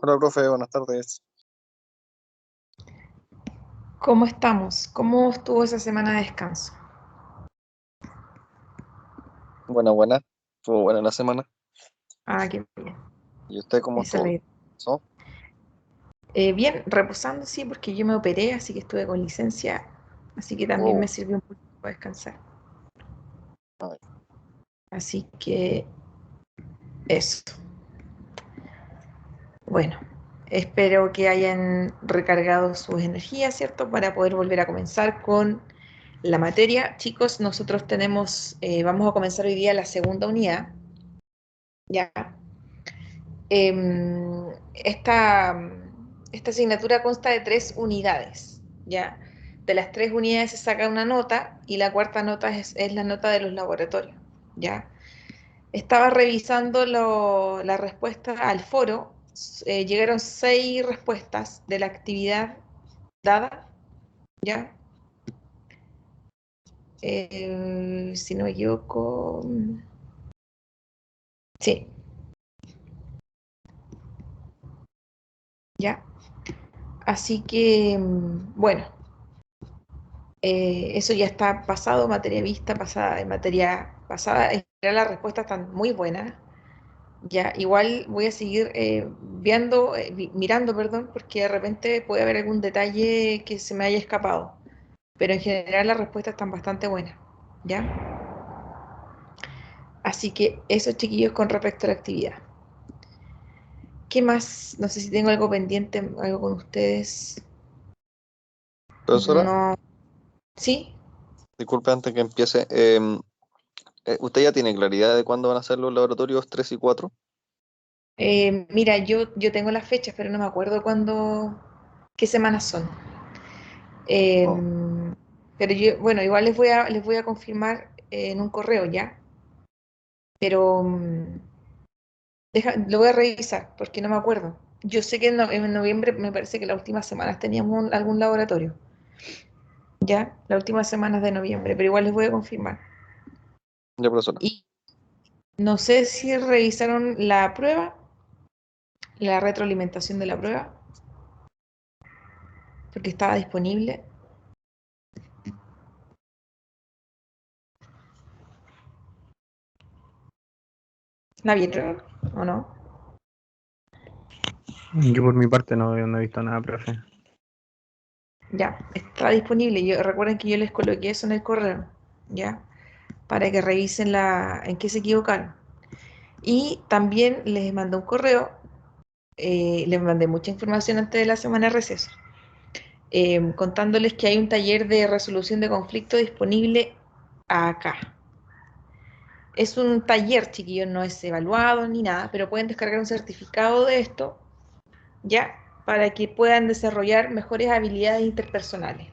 Hola, profe, buenas tardes. ¿Cómo estamos? ¿Cómo estuvo esa semana de descanso? Buena. Estuvo buena la semana. Ah, qué bien. ¿Y usted cómo Esa es la estuvo? idea. ¿So? Bien, reposando, sí, porque yo me operé, así que estuve con licencia, así que también me Oh, sirvió un poquito para descansar. ay, Así que eso. Bueno, espero que hayan recargado sus energías, ¿cierto? Para poder volver a comenzar con la materia. Chicos, nosotros vamos a comenzar hoy día la segunda unidad, ¿ya? Esta asignatura consta de 3 unidades, ¿ya? De las 3 unidades se saca una nota y la cuarta nota es la nota de los laboratorios, ¿ya? Estaba revisando la respuesta al foro, llegaron 6 respuestas de la actividad dada, ¿ya? Si no me equivoco, sí, ¿ya? Así que, bueno, eso ya está pasado, materia vista, pasada, en materia pasada. En general las respuestas están muy buenas. Ya, igual voy a seguir mirando, perdón, porque de repente puede haber algún detalle que se me haya escapado. Pero en general las respuestas están bastante buenas. ¿Ya? Así que eso, chiquillos, con respecto a la actividad. ¿Qué más? No sé si tengo algo pendiente, algo con ustedes. profesora, No. ¿Sí? disculpe antes que empiece. ¿Usted ya tiene claridad de cuándo van a ser los laboratorios 3 y 4? Mira, yo tengo las fechas, pero no me acuerdo qué semanas son. Oh, Pero yo, bueno, igual les voy a confirmar en un correo ya, pero lo voy a revisar porque no me acuerdo. Yo sé que en noviembre me parece que las últimas semanas teníamos algún laboratorio, ya, las últimas semanas de noviembre, pero igual les voy a confirmar. ya, profesora. Y no sé si revisaron la prueba, la retroalimentación de la prueba, porque estaba disponible. ¿La vieron o no? Yo por mi parte no he visto nada, profe. Ya, está disponible. Recuerden que yo les coloqué eso en el correo, ¿ya? Para que revisen en qué se equivocaron. Y también les mandé un correo, les mandé mucha información antes de la semana de receso, contándoles que hay un taller de resolución de conflicto disponible acá. Es un taller, chiquillos, no es evaluado ni nada, pero pueden descargar un certificado de esto, ¿ya? Para que puedan desarrollar mejores habilidades interpersonales.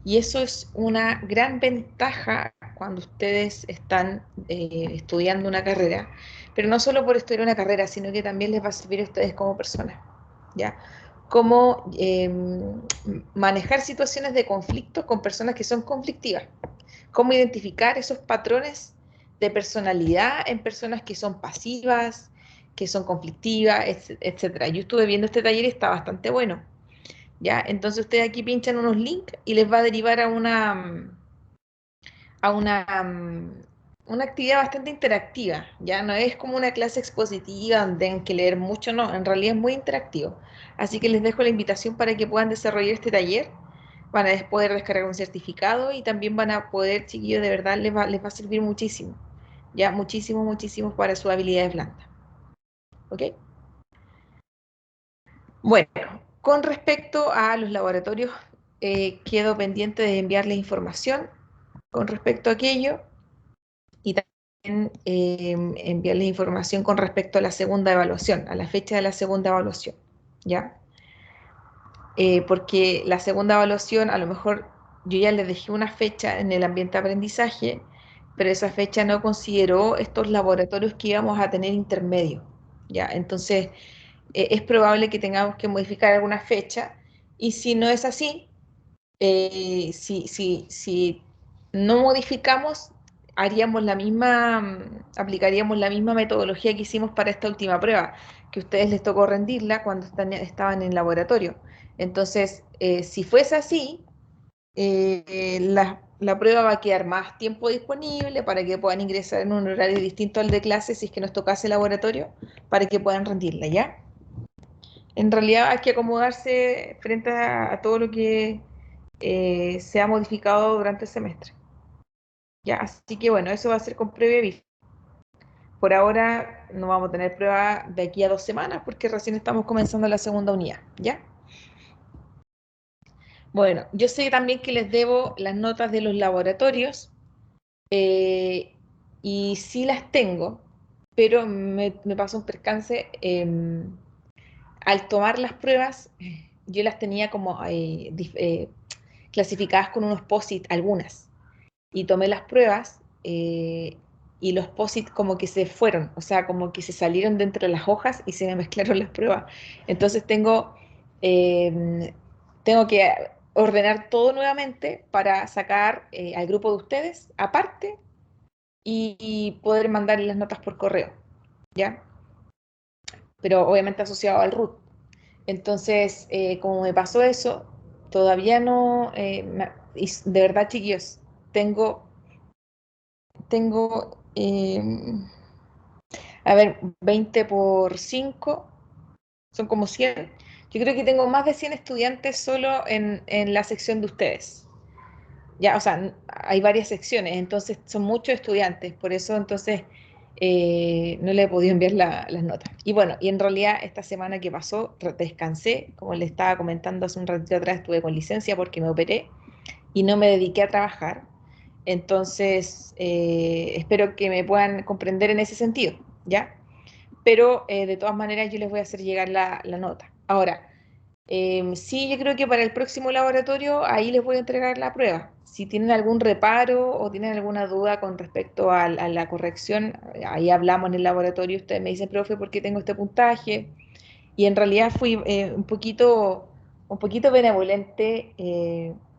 Y eso es una gran ventaja cuando ustedes están estudiando una carrera, pero no solo por estudiar una carrera, sino que también les va a servir a ustedes como personas, ¿ya? Cómo manejar situaciones de conflicto con personas que son conflictivas, cómo identificar esos patrones de personalidad en personas que son pasivas, que son conflictivas, etcétera. Yo estuve viendo este taller y está bastante bueno. ¿Ya? Entonces ustedes aquí pinchan unos links y les va a derivar a una actividad bastante interactiva, ¿ya? No es como una clase expositiva donde tienen que leer mucho, no, en realidad es muy interactivo. Así que les dejo la invitación para que puedan desarrollar este taller. Van a poder descargar un certificado y también van a poder, chiquillos, de verdad les va a servir muchísimo, ya, muchísimo, muchísimo para sus habilidades blandas. ¿Ok? Bueno, con respecto a los laboratorios, quedo pendiente de enviarles información con respecto a aquello y también enviarles información con respecto a la segunda evaluación, a la fecha de la segunda evaluación, ¿ya? Porque la segunda evaluación, a lo mejor yo ya les dejé una fecha en el ambiente de aprendizaje, pero esa fecha no consideró estos laboratorios que íbamos a tener intermedios, ¿ya? Entonces, es probable que tengamos que modificar alguna fecha y si no es así, si no modificamos, aplicaríamos la misma metodología que hicimos para esta última prueba, que a ustedes les tocó rendirla cuando estaban en laboratorio. Entonces, si fuese así, la prueba va a quedar más tiempo disponible para que puedan ingresar en un horario distinto al de clase si es que nos tocase laboratorio, para que puedan rendirla, ¿ya? En realidad hay que acomodarse frente a todo lo que se ha modificado durante el semestre. Ya, así que bueno, eso va a ser con previo aviso. Por ahora no vamos a tener prueba de aquí a 2 semanas porque recién estamos comenzando la segunda unidad, ¿ya? Bueno, yo sé también que les debo las notas de los laboratorios y sí las tengo, pero me pasó un percance. Al tomar las pruebas, yo las tenía como clasificadas con unos POSIT, algunas. Y tomé las pruebas y los POSIT como que se fueron, o sea, como que se salieron dentro de las hojas y se me mezclaron las pruebas. Entonces tengo que ordenar todo nuevamente para sacar al grupo de ustedes aparte y poder mandarles las notas por correo, ¿ya? Pero obviamente asociado al root. Entonces, como me pasó eso, todavía no, y de verdad, chiquillos, tengo a ver, 20 por 5 son como 100. Yo creo que tengo más de 100 estudiantes solo en la sección de ustedes. Ya, o sea, hay varias secciones, entonces son muchos estudiantes, por eso entonces no le he podido enviar las notas. Y bueno, y en realidad esta semana que pasó descansé, como le estaba comentando hace un ratito atrás, estuve con licencia porque me operé y no me dediqué a trabajar. Entonces, espero que me puedan comprender en ese sentido, ¿ya? Pero de todas maneras yo les voy a hacer llegar la nota. Ahora, sí, yo creo que para el próximo laboratorio ahí les voy a entregar la prueba. Si tienen algún reparo o tienen alguna duda con respecto a la corrección, ahí hablamos en el laboratorio, ustedes me dicen, profe, ¿por qué tengo este puntaje? Y en realidad fui un poquito benevolente,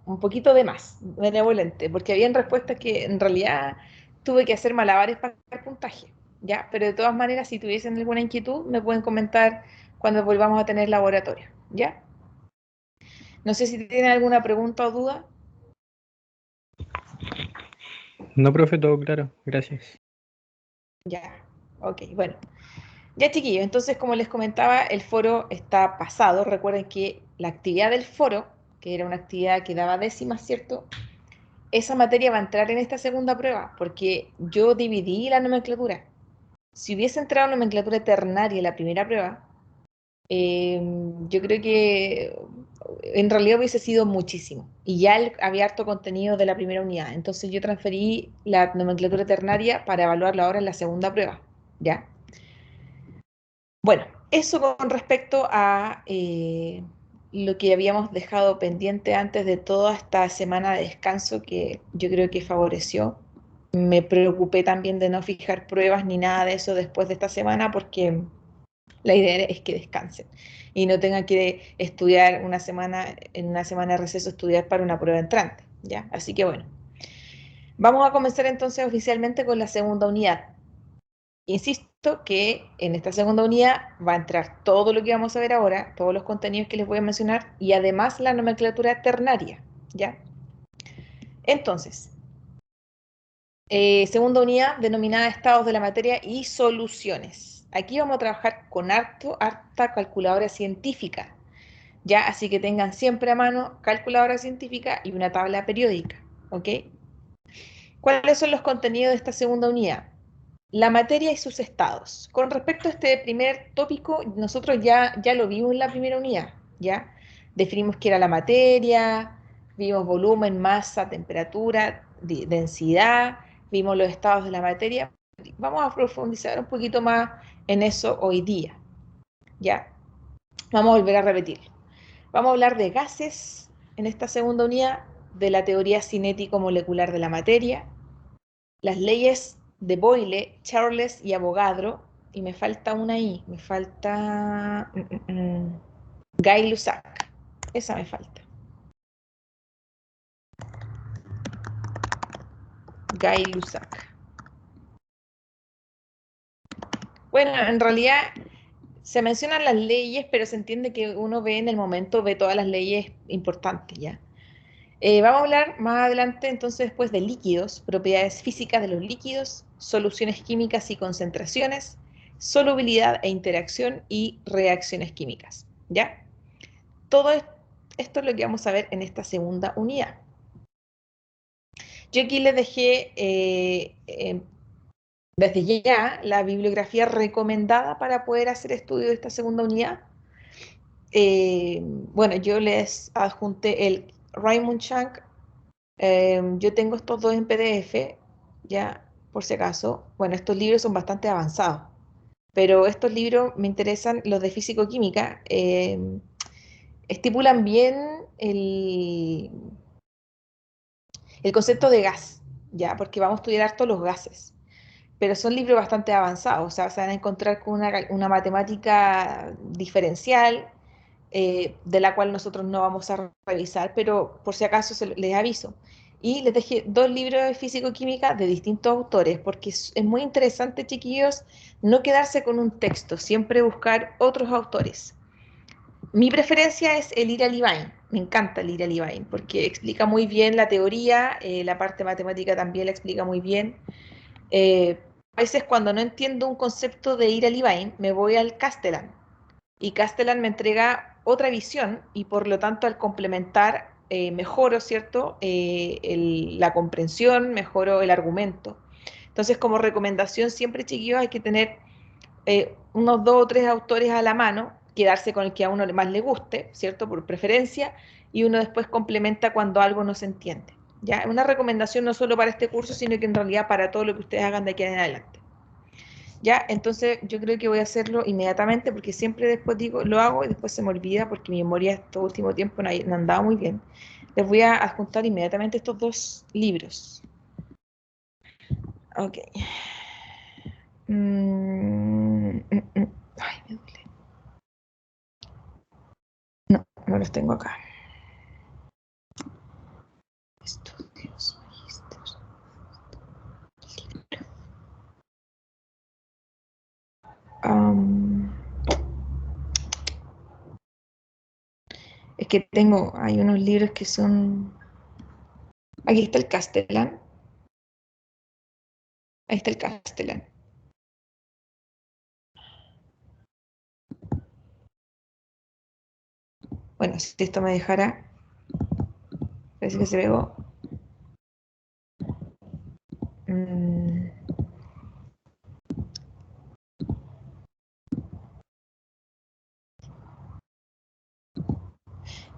un poquito de más benevolente, porque habían respuestas que en realidad tuve que hacer malabares para el puntaje, ¿ya? Pero de todas maneras, si tuviesen alguna inquietud, me pueden comentar cuando volvamos a tener laboratorio, ¿ya? No sé si tienen alguna pregunta o duda. No, profe, todo claro. Gracias. Ya, ok, bueno. Ya chiquillos, entonces como les comentaba, el foro está pasado. Recuerden que la actividad del foro, que era una actividad que daba décimas, ¿cierto? Esa materia va a entrar en esta segunda prueba, porque yo dividí la nomenclatura. Si hubiese entrado nomenclatura ternaria en la primera prueba, eh, yo creo que en realidad hubiese sido muchísimo. Y ya había harto contenido de la primera unidad. Entonces yo transferí la nomenclatura ternaria para evaluarlo ahora en la segunda prueba. ¿Ya? Bueno, eso con respecto a lo que habíamos dejado pendiente antes de toda esta semana de descanso que yo creo que favoreció. Me preocupé también de no fijar pruebas ni nada de eso después de esta semana porque la idea es que descansen y no tengan que estudiar una semana, en una semana de receso, estudiar para una prueba entrante, ¿ya? Así que bueno, vamos a comenzar entonces oficialmente con la segunda unidad. Insisto que en esta segunda unidad va a entrar todo lo que vamos a ver ahora, todos los contenidos que les voy a mencionar y además la nomenclatura ternaria, ¿ya? Entonces, segunda unidad denominada estados de la materia y soluciones. Aquí vamos a trabajar con harta calculadora científica, ¿ya? Así que tengan siempre a mano calculadora científica y una tabla periódica, ¿ok? ¿Cuáles son los contenidos de esta segunda unidad? La materia y sus estados. Con respecto a este primer tópico, nosotros ya lo vimos en la primera unidad, ¿ya? Definimos qué era la materia, vimos volumen, masa, temperatura, densidad, vimos los estados de la materia. Vamos a profundizar un poquito más en eso hoy día, ¿ya? Vamos a volver a repetirlo. Vamos a hablar de gases en esta segunda unidad, de la teoría cinético-molecular de la materia, las leyes de Boyle, Charles y Avogadro, y me falta una ahí, me falta Gay-Lussac, esa me falta. Gay-Lussac. Bueno, en realidad se mencionan las leyes, pero se entiende que uno ve en el momento, ve todas las leyes importantes, ¿ya? Vamos a hablar más adelante entonces después de líquidos, propiedades físicas de los líquidos, soluciones químicas y concentraciones, solubilidad e interacción y reacciones químicas, ¿ya? Todo esto es lo que vamos a ver en esta segunda unidad. Yo aquí les dejé desde ya la bibliografía recomendada para poder hacer estudio de esta segunda unidad. Bueno, yo les adjunté el Raymond Chang. Yo tengo estos dos en PDF, ya por si acaso. Bueno, estos libros son bastante avanzados, pero estos libros me interesan, los de físico-química, estipulan bien el concepto de gas, ya, porque vamos a estudiar harto los gases. Pero son libros bastante avanzados, o sea, se van a encontrar con una matemática diferencial, de la cual nosotros no vamos a revisar, pero por si acaso les aviso. Y les dejé dos libros de físico-química de distintos autores, porque es muy interesante, chiquillos, no quedarse con un texto, siempre buscar otros autores. Mi preferencia es el Ira Levine, me encanta el Ira Levine, porque explica muy bien la teoría, la parte matemática también la explica muy bien. A veces cuando no entiendo un concepto de Ira Levine, me voy al Castellan, y Castellan me entrega otra visión y por lo tanto al complementar mejoro, ¿cierto? La comprensión, mejoro el argumento. Entonces como recomendación siempre, chiquillos, hay que tener unos 2 o 3 autores a la mano, quedarse con el que a uno más le guste, ¿cierto? Por preferencia, y uno después complementa cuando algo no se entiende. ¿Ya? Una recomendación no solo para este curso, sino que en realidad para todo lo que ustedes hagan de aquí en adelante. Ya, entonces yo creo que voy a hacerlo inmediatamente porque siempre después digo, lo hago y después se me olvida porque mi memoria este último tiempo no andaba muy bien. Les voy a adjuntar inmediatamente estos dos libros. Ok. Ay, me duele. No, no los tengo acá. Estudios, magíster. Es que hay unos libros que son... Aquí está el Castellan. Ahí está el Castellan. Bueno, si esto me dejara... Parece que se pegó.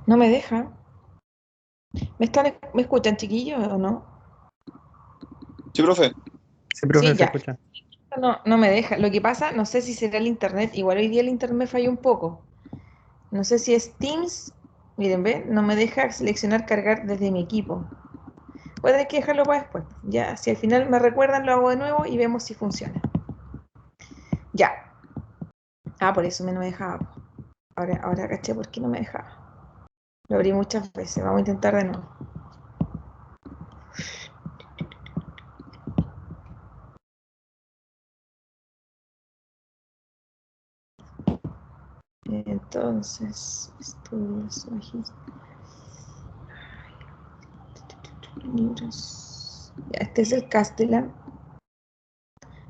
No me deja. ¿Me escuchan, chiquillos, o no? Sí, profe. Sí, profe, Sí, se ya. escucha. No me deja. Lo que pasa, no sé si será el internet. Igual hoy día el internet me falló un poco. No sé si es Teams. Miren, ¿ven? No me deja seleccionar cargar desde mi equipo. Voy a tener que dejarlo para después. Ya, si al final me recuerdan, lo hago de nuevo y vemos si funciona. Ya. Ah, por eso me no me dejaba. Ahora caché por qué no me dejaba. Lo abrí muchas veces. Vamos a intentar de nuevo. Entonces, estudios, libros. Ya, este es el Castellan.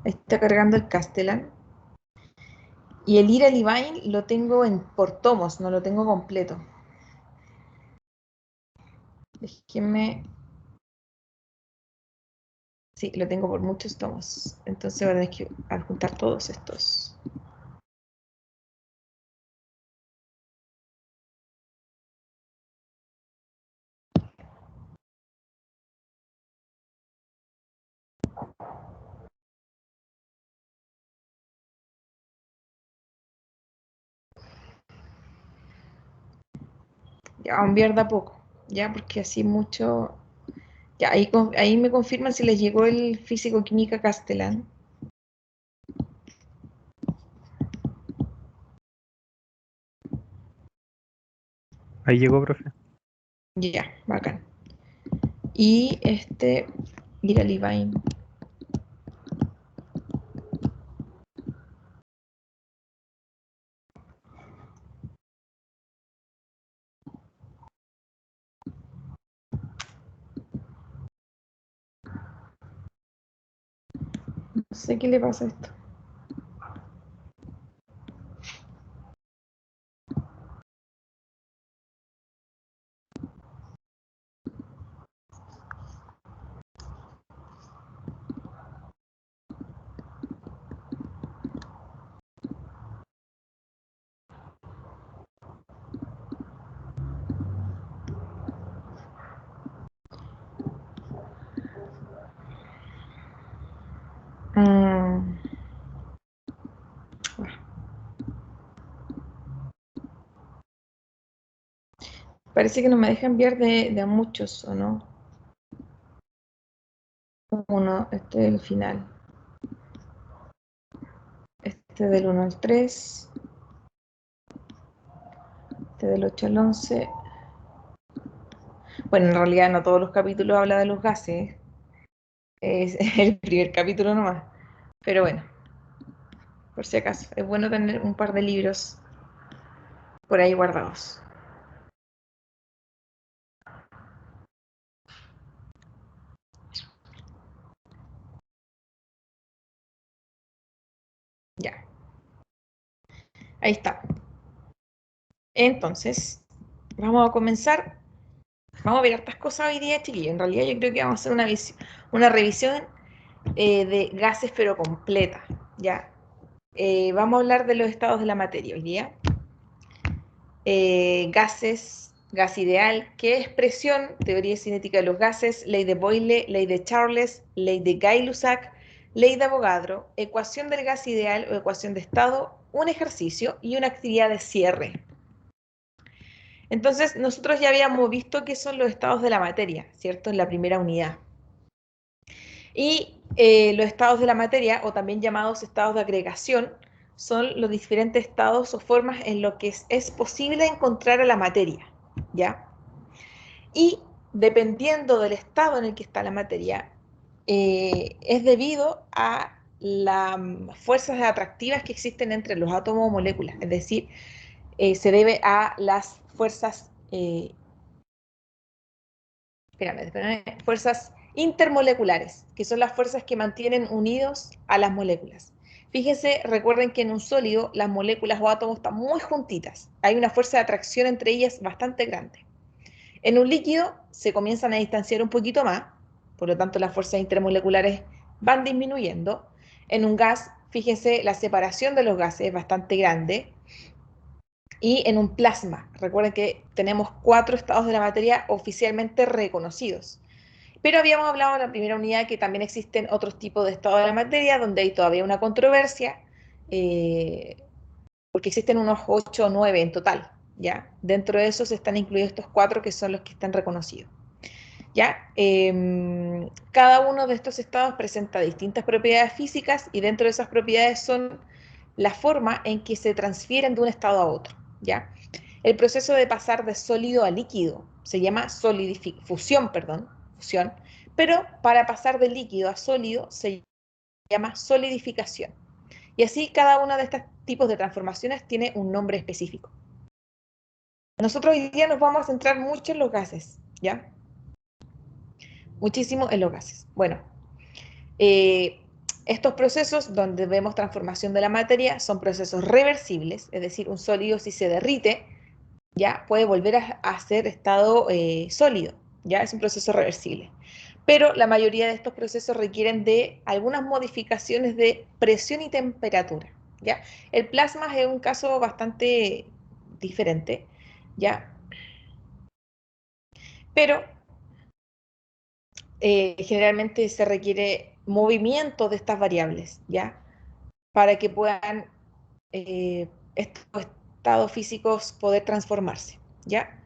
Ahí está cargando el Castellan. Y el Ira Levine lo tengo por tomos, no lo tengo completo. Déjenme. Sí, lo tengo por muchos tomos. Entonces ahora hay que adjuntar todos estos. Ya va a enviar de a poco, ya, porque así mucho. Ya, ahí me confirman si les llegó el Físico-Química Castellán. Ahí llegó, profe. Ya, bacán. Y Ir a Levine. No sé qué le pasa a esto. Parece que no me deja enviar de a muchos, ¿o no? Uno, este es el final. Este del 1 al 3. Este del 8 al 11. Bueno, en realidad no todos los capítulos hablan de los gases. Es el primer capítulo nomás. Pero bueno, por si acaso. Es bueno tener un par de libros por ahí guardados. Ya. Ahí está. Entonces, vamos a comenzar. Vamos a ver hartas cosas hoy día, chiquillos. En realidad yo creo que vamos a hacer una revisión de gases, pero completa. ¿Ya? Vamos a hablar de los estados de la materia hoy día. Gases, gas ideal, qué es presión, teoría cinética de los gases, ley de Boyle, ley de Charles, ley de Gay-Lussac, ley de Avogadro, ecuación del gas ideal o ecuación de estado, un ejercicio y una actividad de cierre. Entonces, nosotros ya habíamos visto qué son los estados de la materia, ¿cierto? En la primera unidad. Y los estados de la materia, o también llamados estados de agregación, son los diferentes estados o formas en lo que es posible encontrar a la materia, ¿ya? Y dependiendo del estado en el que está la materia, es debido a las fuerzas atractivas que existen entre los átomos o moléculas, es decir, se debe a las fuerzas, fuerzas intermoleculares, que son las fuerzas que mantienen unidos a las moléculas. Fíjense, recuerden que en un sólido las moléculas o átomos están muy juntitas, hay una fuerza de atracción entre ellas bastante grande. En un líquido se comienzan a distanciar un poquito más, por lo tanto las fuerzas intermoleculares van disminuyendo. En un gas, fíjense, la separación de los gases es bastante grande. Y en un plasma, recuerden que tenemos 4 estados de la materia oficialmente reconocidos. Pero habíamos hablado en la primera unidad que también existen otros tipos de estados de la materia donde hay todavía una controversia, porque existen unos 8 o 9 en total, ¿ya? Dentro de esos están incluidos estos 4 que son los que están reconocidos, ¿ya? Cada uno de estos estados presenta distintas propiedades físicas y dentro de esas propiedades son la forma en que se transfieren de un estado a otro, ¿ya? El proceso de pasar de sólido a líquido se llama fusión, pero para pasar de líquido a sólido se llama solidificación. Y así cada uno de estos tipos de transformaciones tiene un nombre específico. Nosotros hoy día nos vamos a centrar mucho en los gases, ¿ya? Muchísimo en los gases. Bueno, estos procesos donde vemos transformación de la materia son procesos reversibles, es decir, un sólido si se derrite, ya puede volver a ser estado sólido, ya es un proceso reversible. Pero la mayoría de estos procesos requieren de algunas modificaciones de presión y temperatura, ¿ya? El plasma es un caso bastante diferente, ¿ya? Pero generalmente se requiere movimiento de estas variables, ¿ya? Para que puedan estos estados físicos poder transformarse, ¿ya?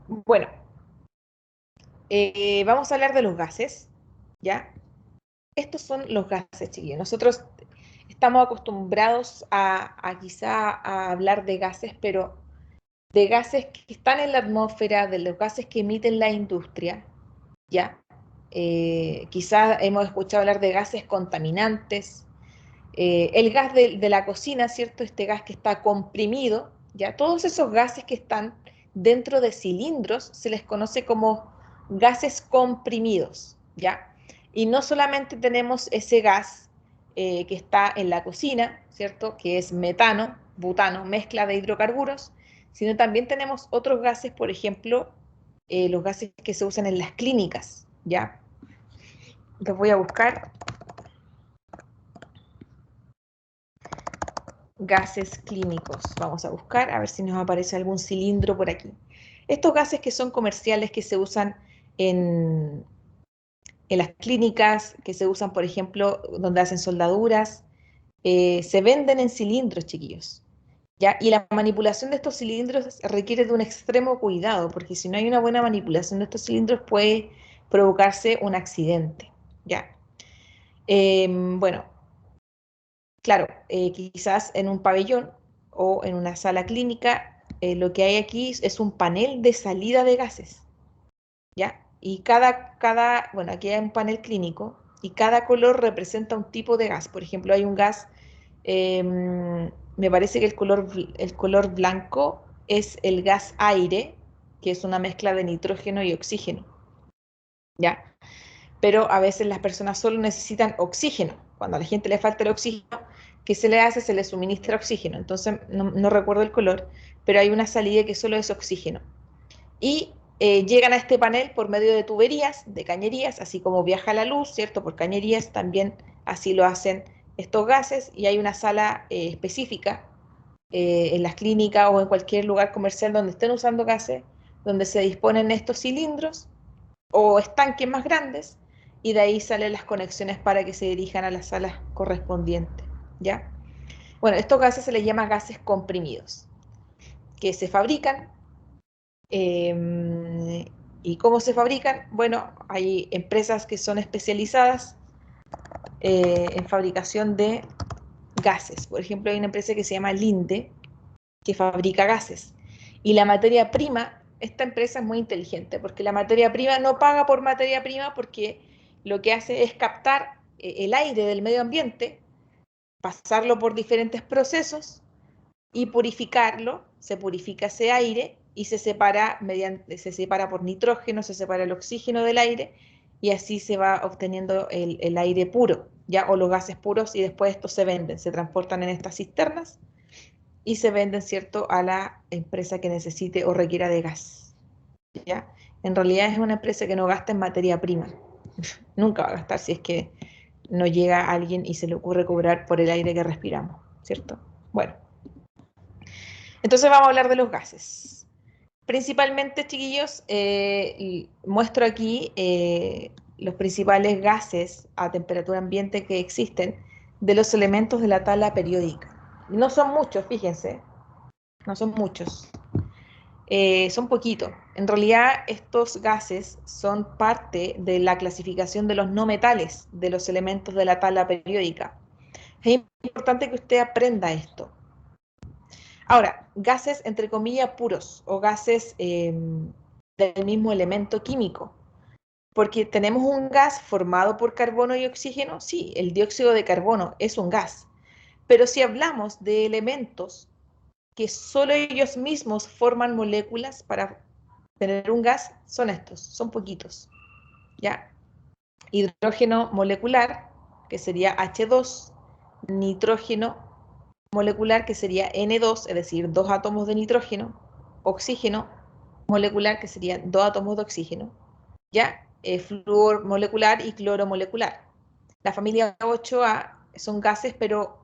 Bueno, vamos a hablar de los gases, ¿ya? Estos son los gases, chiquillos. Nosotros estamos acostumbrados a quizá a hablar de gases, pero de gases que están en la atmósfera, de los gases que emiten la industria, ¿ya? Quizás hemos escuchado hablar de gases contaminantes, el gas de la cocina, ¿cierto? Este gas que está comprimido, ¿ya? Todos esos gases que están dentro de cilindros se les conoce como gases comprimidos, ¿ya? Y no solamente tenemos ese gas que está en la cocina, ¿cierto? Que es metano, butano, mezcla de hidrocarburos, sino también tenemos otros gases, por ejemplo, los gases que se usan en las clínicas, ¿ya? Los voy a buscar. Gases clínicos. Vamos a buscar a ver si nos aparece algún cilindro por aquí. Estos gases que son comerciales, que se usan en, en las clínicas, que se usan, por ejemplo, donde hacen soldaduras, se venden en cilindros, chiquillos. ¿Ya? Y la manipulación de estos cilindros requiere de un extremo cuidado, porque si no hay una buena manipulación de estos cilindros puede provocarse un accidente. ¿Ya? Bueno, claro, quizás en un pabellón o en una sala clínica, lo que hay aquí es un panel de salida de gases, ¿ya? Y bueno, aquí hay un panel clínico y cada color representa un tipo de gas. Por ejemplo, hay un gas, me parece que el color blanco es el gas aire, que es una mezcla de nitrógeno y oxígeno, ¿ya? Pero a veces las personas solo necesitan oxígeno. Cuando a la gente le falta el oxígeno, ¿qué se le hace? Se le suministra oxígeno. Entonces, no recuerdo el color, pero hay una salida que solo es oxígeno. Y llegan a este panel por medio de tuberías, de cañerías, así como viaja la luz, ¿cierto? Por cañerías también así lo hacen estos gases, y hay una sala específica en las clínicas o en cualquier lugar comercial donde estén usando gases, donde se disponen estos cilindros o estanques más grandes, y de ahí salen las conexiones para que se dirijan a las salas correspondientes, ¿ya? Bueno, estos gases se les llama gases comprimidos, que se fabrican. ¿Y cómo se fabrican? Bueno, hay empresas que son especializadas en fabricación de gases. Por ejemplo, hay una empresa que se llama Linde, que fabrica gases. Y la materia prima, esta empresa es muy inteligente, porque la materia prima no paga por materia prima, porque lo que hace es captar el aire del medio ambiente, pasarlo por diferentes procesos y purificarlo. Se purifica ese aire y se separa por nitrógeno, se separa el oxígeno del aire, y así se va obteniendo el aire puro, ¿ya? O los gases puros, y después estos se venden, se transportan en estas cisternas y se venden, ¿cierto?, a la empresa que necesite o requiera de gas, ¿ya? En realidad es una empresa que no gasta en materia prima. Nunca va a gastar si es que no llega alguien y se le ocurre cobrar por el aire que respiramos, ¿cierto? Bueno, entonces vamos a hablar de los gases. Principalmente, chiquillos, muestro aquí los principales gases a temperatura ambiente que existen de los elementos de la tabla periódica. No son muchos, fíjense, no son muchos, son poquitos. En realidad, estos gases son parte de la clasificación de los no metales, de los elementos de la tabla periódica. Es importante que usted aprenda esto. Ahora, gases entre comillas puros o gases del mismo elemento químico, porque tenemos un gas formado por carbono y oxígeno. Sí, el dióxido de carbono es un gas, pero si hablamos de elementos que solo ellos mismos forman moléculas para tener un gas, son estos, son poquitos, ¿ya? Hidrógeno molecular, que sería H2, nitrógeno molecular, que sería N2, es decir, 2 átomos de nitrógeno, oxígeno molecular, que serían 2 átomos de oxígeno, ¿ya? Flúor molecular y cloro molecular. La familia 8A son gases, pero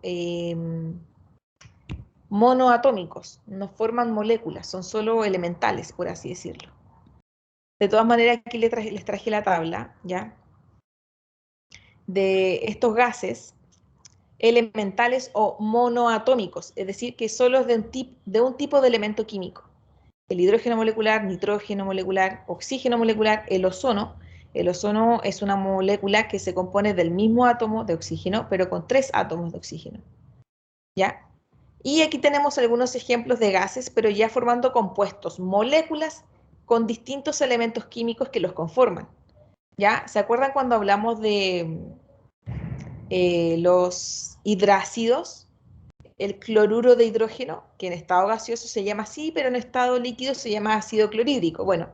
monoatómicos, no forman moléculas, son solo elementales, por así decirlo. De todas maneras, aquí les traje la tabla, ¿ya?, de estos gases elementales o monoatómicos, es decir, que solo es de un tipo de elemento químico. El hidrógeno molecular, nitrógeno molecular, oxígeno molecular, el ozono. El ozono es una molécula que se compone del mismo átomo de oxígeno, pero con 3 átomos de oxígeno, ¿ya? Y aquí tenemos algunos ejemplos de gases, pero ya formando compuestos, moléculas con distintos elementos químicos que los conforman. ¿Ya? ¿Se acuerdan cuando hablamos de los hidrácidos? El cloruro de hidrógeno, que en estado gaseoso se llama así, pero en estado líquido se llama ácido clorhídrico. Bueno,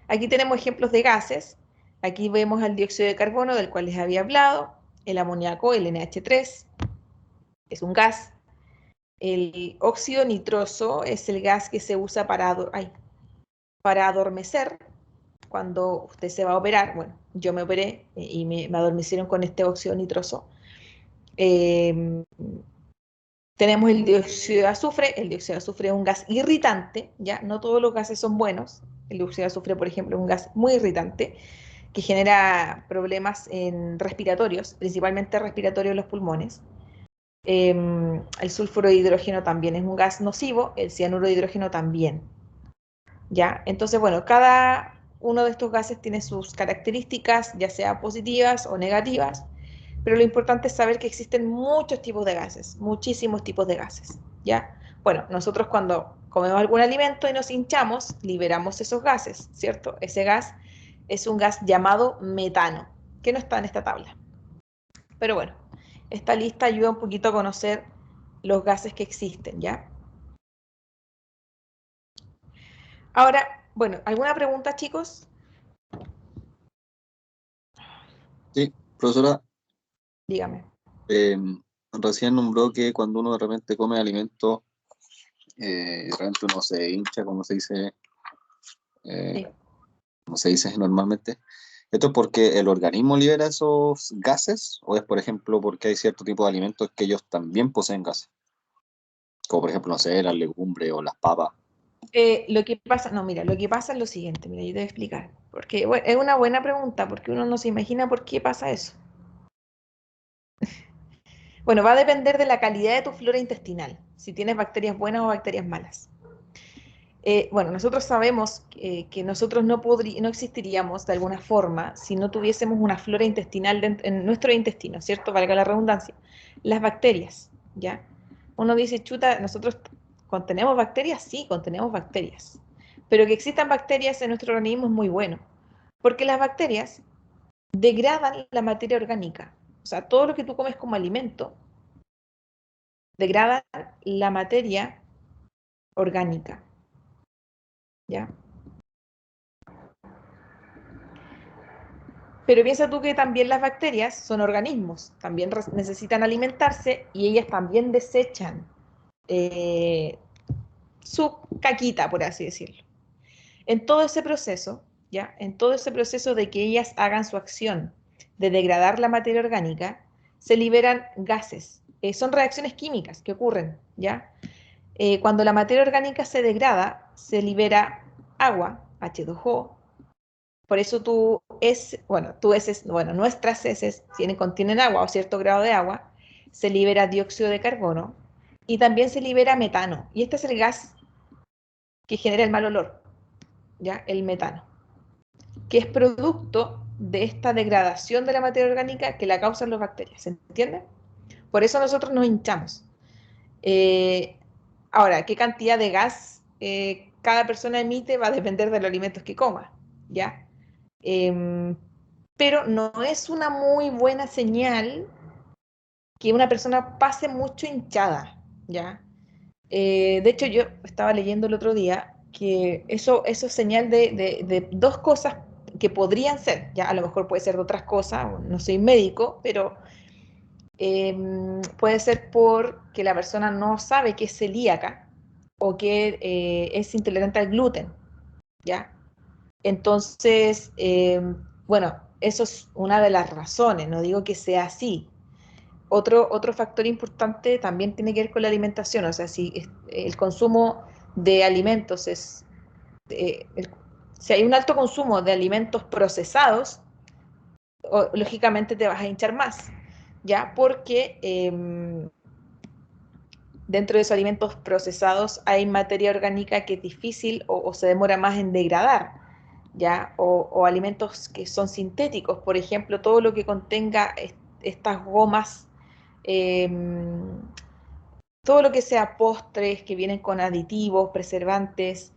aquí tenemos ejemplos de gases. Aquí vemos el dióxido de carbono, del cual les había hablado, el amoníaco, el NH3, es un gas. El óxido nitroso es el gas que se usa para adormecer. Cuando usted se va a operar, bueno, yo me operé y me adormecieron con este óxido nitroso. Tenemos el dióxido de azufre. El dióxido de azufre es un gas irritante, ¿ya? No todos los gases son buenos. El dióxido de azufre, por ejemplo, es un gas muy irritante que genera problemas respiratorios, principalmente respiratorios en los pulmones. El sulfuro de hidrógeno también es un gas nocivo, el cianuro de hidrógeno también, ¿ya? Entonces, bueno, cada uno de estos gases tiene sus características, ya sea positivas o negativas, pero lo importante es saber que existen muchos tipos de gases, muchísimos tipos de gases, ¿ya? Bueno, nosotros cuando comemos algún alimento y nos hinchamos, liberamos esos gases, ¿cierto? Ese gas es un gas llamado metano, que no está en esta tabla. Pero bueno, esta lista ayuda un poquito a conocer los gases que existen, ¿ya? Ahora, bueno, ¿alguna pregunta, chicos? Sí, profesora, Dígame. recién nombró que cuando uno de repente come alimentos, de repente uno se hincha, eh, Sí. como se dice normalmente. ¿Esto es porque el organismo libera esos gases o es, por ejemplo, porque hay cierto tipo de alimentos que ellos también poseen gases? Como por ejemplo, no sé, las legumbres o las papas. Lo que pasa, no, mira, lo que pasa es lo siguiente, mira, yo te voy a explicar. Porque bueno, es una buena pregunta, porque uno no se imagina por qué pasa eso. Bueno, va a depender de la calidad de tu flora intestinal, si tienes bacterias buenas o bacterias malas. Bueno, nosotros sabemos que nosotros no existiríamos de alguna forma si no tuviésemos una flora intestinal en nuestro intestino, ¿cierto? Valga la redundancia. Las bacterias, ¿ya? Uno dice, chuta, ¿nosotros contenemos bacterias? Sí, contenemos bacterias. Pero que existan bacterias en nuestro organismo es muy bueno, porque las bacterias degradan la materia orgánica. O sea, todo lo que tú comes como alimento degrada la materia orgánica, ¿ya? Pero piensa tú que también las bacterias son organismos, también necesitan alimentarse y ellas también desechan eh, su caquita, por así decirlo. En todo ese proceso, ¿ya? En todo ese proceso de que ellas hagan su acción de degradar la materia orgánica, se liberan gases. Son reacciones químicas que ocurren, ¿ya? Cuando la materia orgánica se degrada, se libera agua, H2O. Por eso nuestras heces contienen agua o cierto grado de agua, se libera dióxido de carbono y también se libera metano. Y este es el gas que genera el mal olor, ¿ya? El metano, que es producto de esta degradación de la materia orgánica que la causan las bacterias, ¿se entiende? Por eso nosotros nos hinchamos. Eh, Ahora, ¿qué cantidad de gas cada persona emite? Va a depender de los alimentos que coma, ¿ya? Pero no es una muy buena señal que una persona pase mucho hinchada, ¿ya? De hecho, yo estaba leyendo el otro día que eso es señal de dos cosas que podrían ser, ya a lo mejor puede ser de otras cosas, no soy médico, pero puede ser porque la persona no sabe que es celíaca o que es intolerante al gluten, ¿ya? Entonces, bueno, eso es una de las razones, no digo que sea así. Otro factor importante también tiene que ver con la alimentación, o sea, si el consumo de alimentos eh, el- si hay un alto consumo de alimentos procesados, lógicamente te vas a hinchar más, ¿ya? Porque dentro de esos alimentos procesados hay materia orgánica que es difícil o se demora más en degradar, ¿ya? O alimentos que son sintéticos, por ejemplo, todo lo que contenga estas gomas, eh, todo lo que sea postres que vienen con aditivos, preservantes,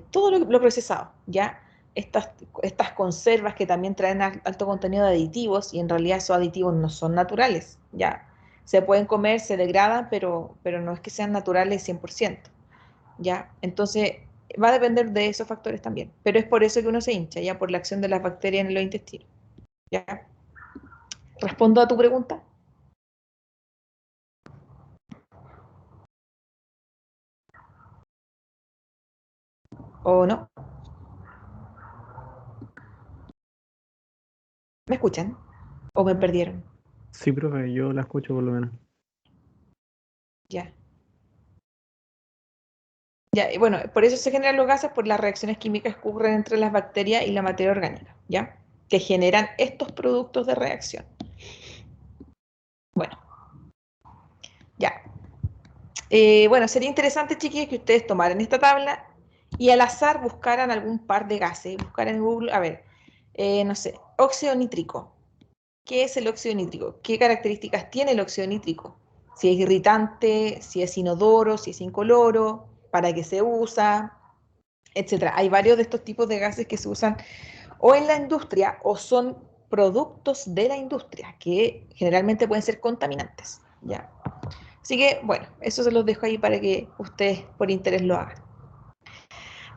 todo lo procesado, ¿ya? Estas conservas que también traen alto contenido de aditivos y en realidad esos aditivos no son naturales, ¿ya? Se pueden comer, se degradan, pero no es que sean naturales 100%, ¿ya? Entonces va a depender de esos factores también, pero es por eso que uno se hincha, ¿ya? Por la acción de las bacterias en los intestinos, ¿ya? ¿Respondo a tu pregunta? ¿O no? ¿Me escuchan? ¿O me perdieron? Sí, profe, yo la escucho por lo menos. Ya. Ya, y bueno, por eso se generan los gases, por las reacciones químicas que ocurren entre las bacterias y la materia orgánica, ¿ya? Que generan estos productos de reacción. Bueno, ya. Bueno, sería interesante, chiquillos, que ustedes tomaran esta tabla y al azar buscaran algún par de gases. Buscaran en Google, a ver, no sé, óxido nítrico. ¿Qué es el óxido nítrico? ¿Qué características tiene el óxido nítrico? Si es irritante, si es inodoro, si es incoloro, para qué se usa, etcétera. Hay varios de estos tipos de gases que se usan o en la industria o son productos de la industria que generalmente pueden ser contaminantes, ¿ya? Así que, bueno, eso se los dejo ahí para que ustedes por interés lo hagan.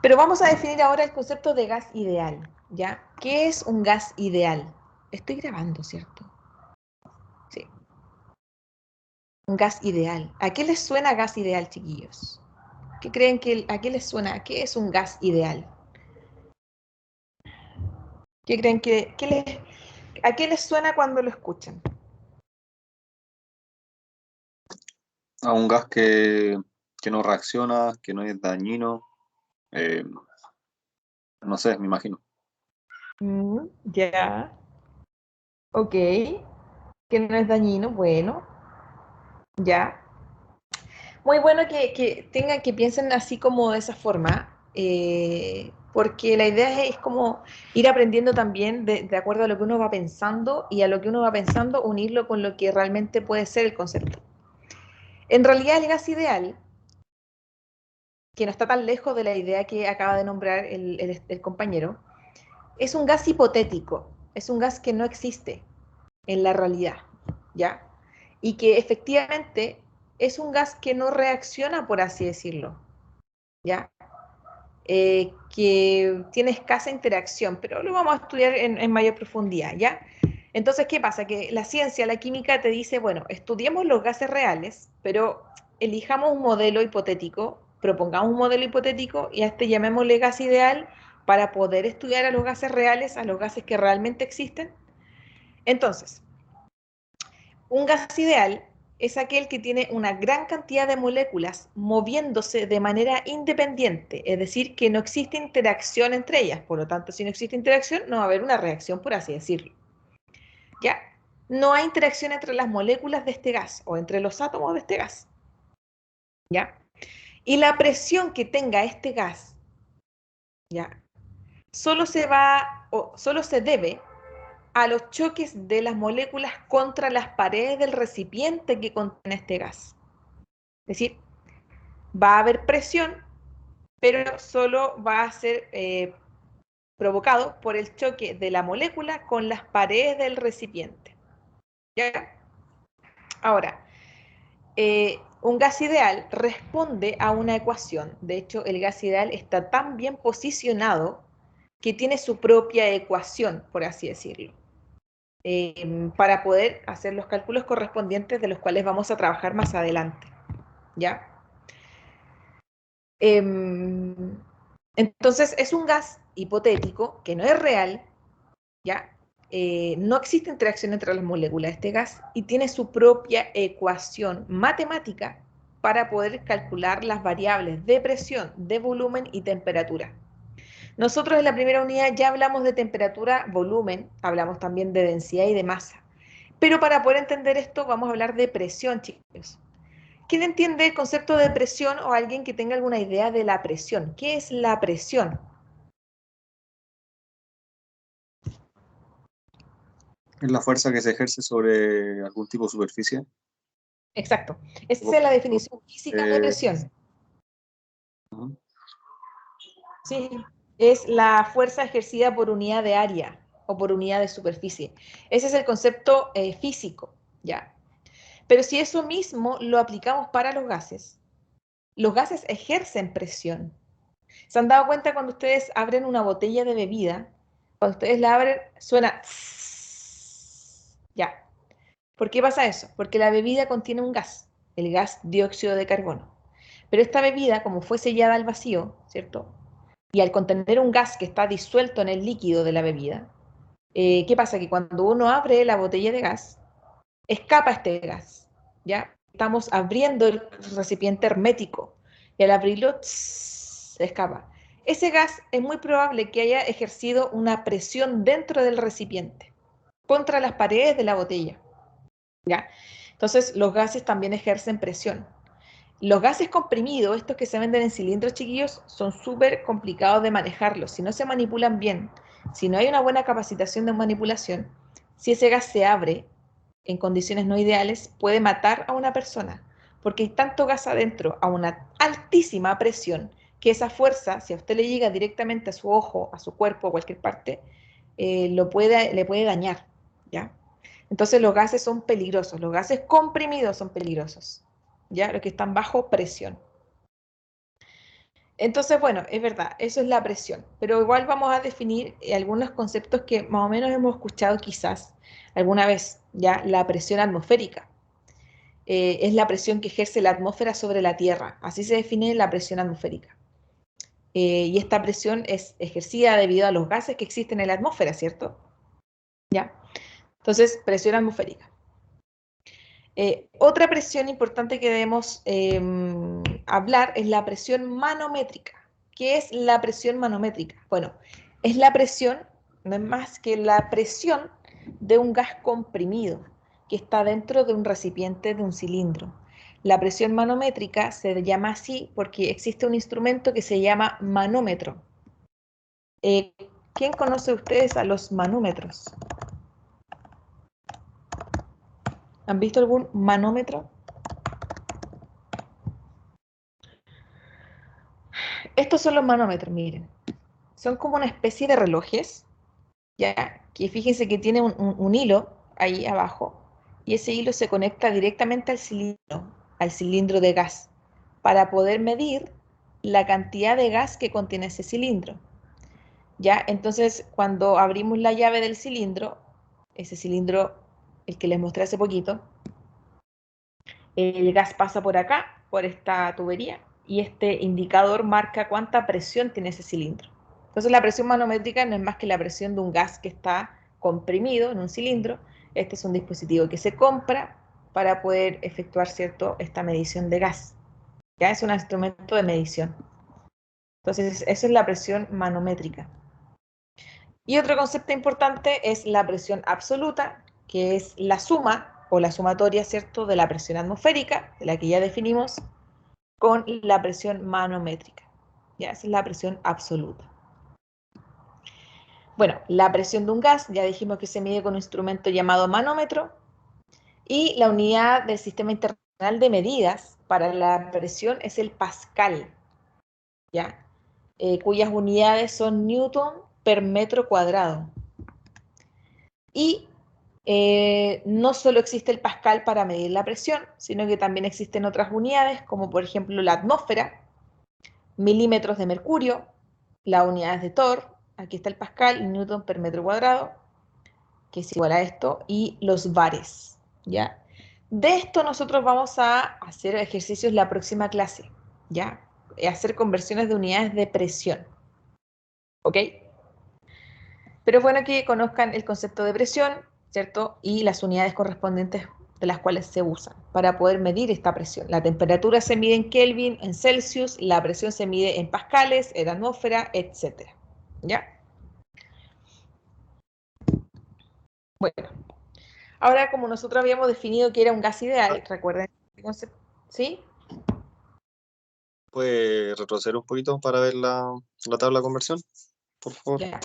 Pero vamos a definir ahora el concepto de gas ideal, ¿ya? ¿Qué es un gas ideal? Estoy grabando, ¿cierto? Sí. Un gas ideal. ¿A qué les suena gas ideal, chiquillos? ¿Qué creen a qué les suena? ¿Qué es un gas ideal? ¿Qué creen a qué les suena cuando lo escuchan? A un gas que no reacciona, que no es dañino, eh, no sé, me imagino. Ya, ok, que no es dañino, bueno, ya. Muy bueno que tengan, que piensen así como de esa forma, porque la idea es como ir aprendiendo también de acuerdo a lo que uno va pensando y a lo que uno va pensando unirlo con lo que realmente puede ser el concepto. En realidad el gas ideal, que no está tan lejos de la idea que acaba de nombrar el compañero, es un gas hipotético, es un gas que no existe en la realidad, ¿ya? Y que efectivamente es un gas que no reacciona, por así decirlo, ¿ya? Que tiene escasa interacción, pero lo vamos a estudiar en mayor profundidad, ¿ya? Entonces, ¿qué pasa? Que la ciencia, la química te dice, bueno, estudiemos los gases reales, pero elijamos un modelo hipotético, propongamos un modelo hipotético y a este llamémosle gas ideal para poder estudiar a los gases reales, a los gases que realmente existen. Entonces, un gas ideal es aquel que tiene una gran cantidad de moléculas moviéndose de manera independiente, es decir, que no existe interacción entre ellas. Por lo tanto, si no existe interacción, no va a haber una reacción, por así decirlo. ¿Ya? No hay interacción entre las moléculas de este gas o entre los átomos de este gas. ¿Ya? Y la presión que tenga este gas, ¿ya? Solo se debe a los choques de las moléculas contra las paredes del recipiente que contiene este gas. Es decir, va a haber presión, pero solo va a ser provocado por el choque de la molécula con las paredes del recipiente. ¿Ya? Ahora, un gas ideal responde a una ecuación. De hecho, el gas ideal está tan bien posicionado que tiene su propia ecuación, por así decirlo, para poder hacer los cálculos correspondientes de los cuales vamos a trabajar más adelante. ¿Ya? Entonces, es un gas hipotético que no es real, ¿ya? No existe interacción entre las moléculas de este gas y tiene su propia ecuación matemática para poder calcular las variables de presión, de volumen y temperatura. Nosotros en la primera unidad ya hablamos de temperatura, volumen, hablamos también de densidad y de masa. Pero para poder entender esto vamos a hablar de presión, chicos. ¿Quién entiende el concepto de presión o alguien que tenga alguna idea de la presión? ¿Qué es la presión? Es la fuerza que se ejerce sobre algún tipo de superficie. Exacto. Esa es la definición física de presión. Ujú. Sí, es la fuerza ejercida por unidad de área o por unidad de superficie. Ese es el concepto físico, ¿ya? Pero si eso mismo lo aplicamos para los gases ejercen presión. ¿Se han dado cuenta cuando ustedes abren una botella de bebida? Cuando ustedes la abren, suena tss, ya. ¿Por qué pasa eso? Porque la bebida contiene un gas, el gas dióxido de carbono. Pero esta bebida, como fue sellada al vacío, ¿cierto? Y al contener un gas que está disuelto en el líquido de la bebida, ¿qué pasa? Que cuando uno abre la botella de gas, escapa este gas, ¿ya? Estamos abriendo el recipiente hermético y al abrirlo, tss, escapa. Ese gas es muy probable que haya ejercido una presión dentro del recipiente, contra las paredes de la botella, ¿ya? Entonces, los gases también ejercen presión. Los gases comprimidos, estos que se venden en cilindros chiquillos, son súper complicados de manejarlos. Si no se manipulan bien, si no hay una buena capacitación de manipulación, si ese gas se abre en condiciones no ideales, puede matar a una persona, porque hay tanto gas adentro a una altísima presión que esa fuerza, si a usted le llega directamente a su ojo, a su cuerpo, a cualquier parte, le puede dañar, ¿ya? Entonces los gases son peligrosos, los gases comprimidos son peligrosos, ¿ya? Los que están bajo presión. Entonces, bueno, es verdad, eso es la presión, pero igual vamos a definir algunos conceptos que más o menos hemos escuchado quizás alguna vez, ¿ya? La presión atmosférica. Es la presión que ejerce la atmósfera sobre la Tierra, así se define la presión atmosférica. Y esta presión es ejercida debido a los gases que existen en la atmósfera, ¿cierto? ¿Ya? Entonces, presión atmosférica. Otra presión importante que debemos hablar es la presión manométrica. ¿Qué es la presión manométrica? Bueno, es la presión, no es más que la presión de un gas comprimido que está dentro de un recipiente de un cilindro. La presión manométrica se llama así porque existe un instrumento que se llama manómetro. Eh, ¿Quién conoce ustedes a los manómetros? ¿Han visto algún manómetro? Estos son los manómetros, miren. Son como una especie de relojes, ya, que fíjense que tiene un hilo ahí abajo, y ese hilo se conecta directamente al cilindro de gas, para poder medir la cantidad de gas que contiene ese cilindro. Ya, entonces cuando abrimos la llave del cilindro, ese cilindro, el que les mostré hace poquito, el gas pasa por acá, por esta tubería, y este indicador marca cuánta presión tiene ese cilindro. Entonces la presión manométrica no es más que la presión de un gas que está comprimido en un cilindro. Este es un dispositivo que se compra para poder efectuar, ¿cierto?, esta medición de gas. Ya es un instrumento de medición. Entonces esa es la presión manométrica. Y otro concepto importante es la presión absoluta, que es la suma o la sumatoria, ¿cierto?, de la presión atmosférica, de la que ya definimos, con la presión manométrica. Ya, esa es la presión absoluta. Bueno, la presión de un gas, ya dijimos que se mide con un instrumento llamado manómetro, y la unidad del Sistema Internacional de Medidas para la presión es el pascal, ¿ya? Cuyas unidades son newton per metro cuadrado. Y no solo existe el pascal para medir la presión, sino que también existen otras unidades, como por ejemplo la atmósfera, milímetros de mercurio, las unidades de Thor, aquí está el pascal, newton per metro cuadrado, que es igual a esto, y los bares, ¿ya? De esto nosotros vamos a hacer ejercicios la próxima clase, ¿ya? Hacer conversiones de unidades de presión, ¿ok? Pero es bueno que conozcan el concepto de presión, ¿cierto? Y las unidades correspondientes de las cuales se usan para poder medir esta presión. La temperatura se mide en Kelvin, en Celsius, la presión se mide en pascales, en atmósfera, etc. ¿Ya? Bueno, ahora como nosotros habíamos definido que era un gas ideal, recuerden el concepto, ¿sí? ¿Puede retroceder un poquito para ver la tabla de conversión, por favor? Ya.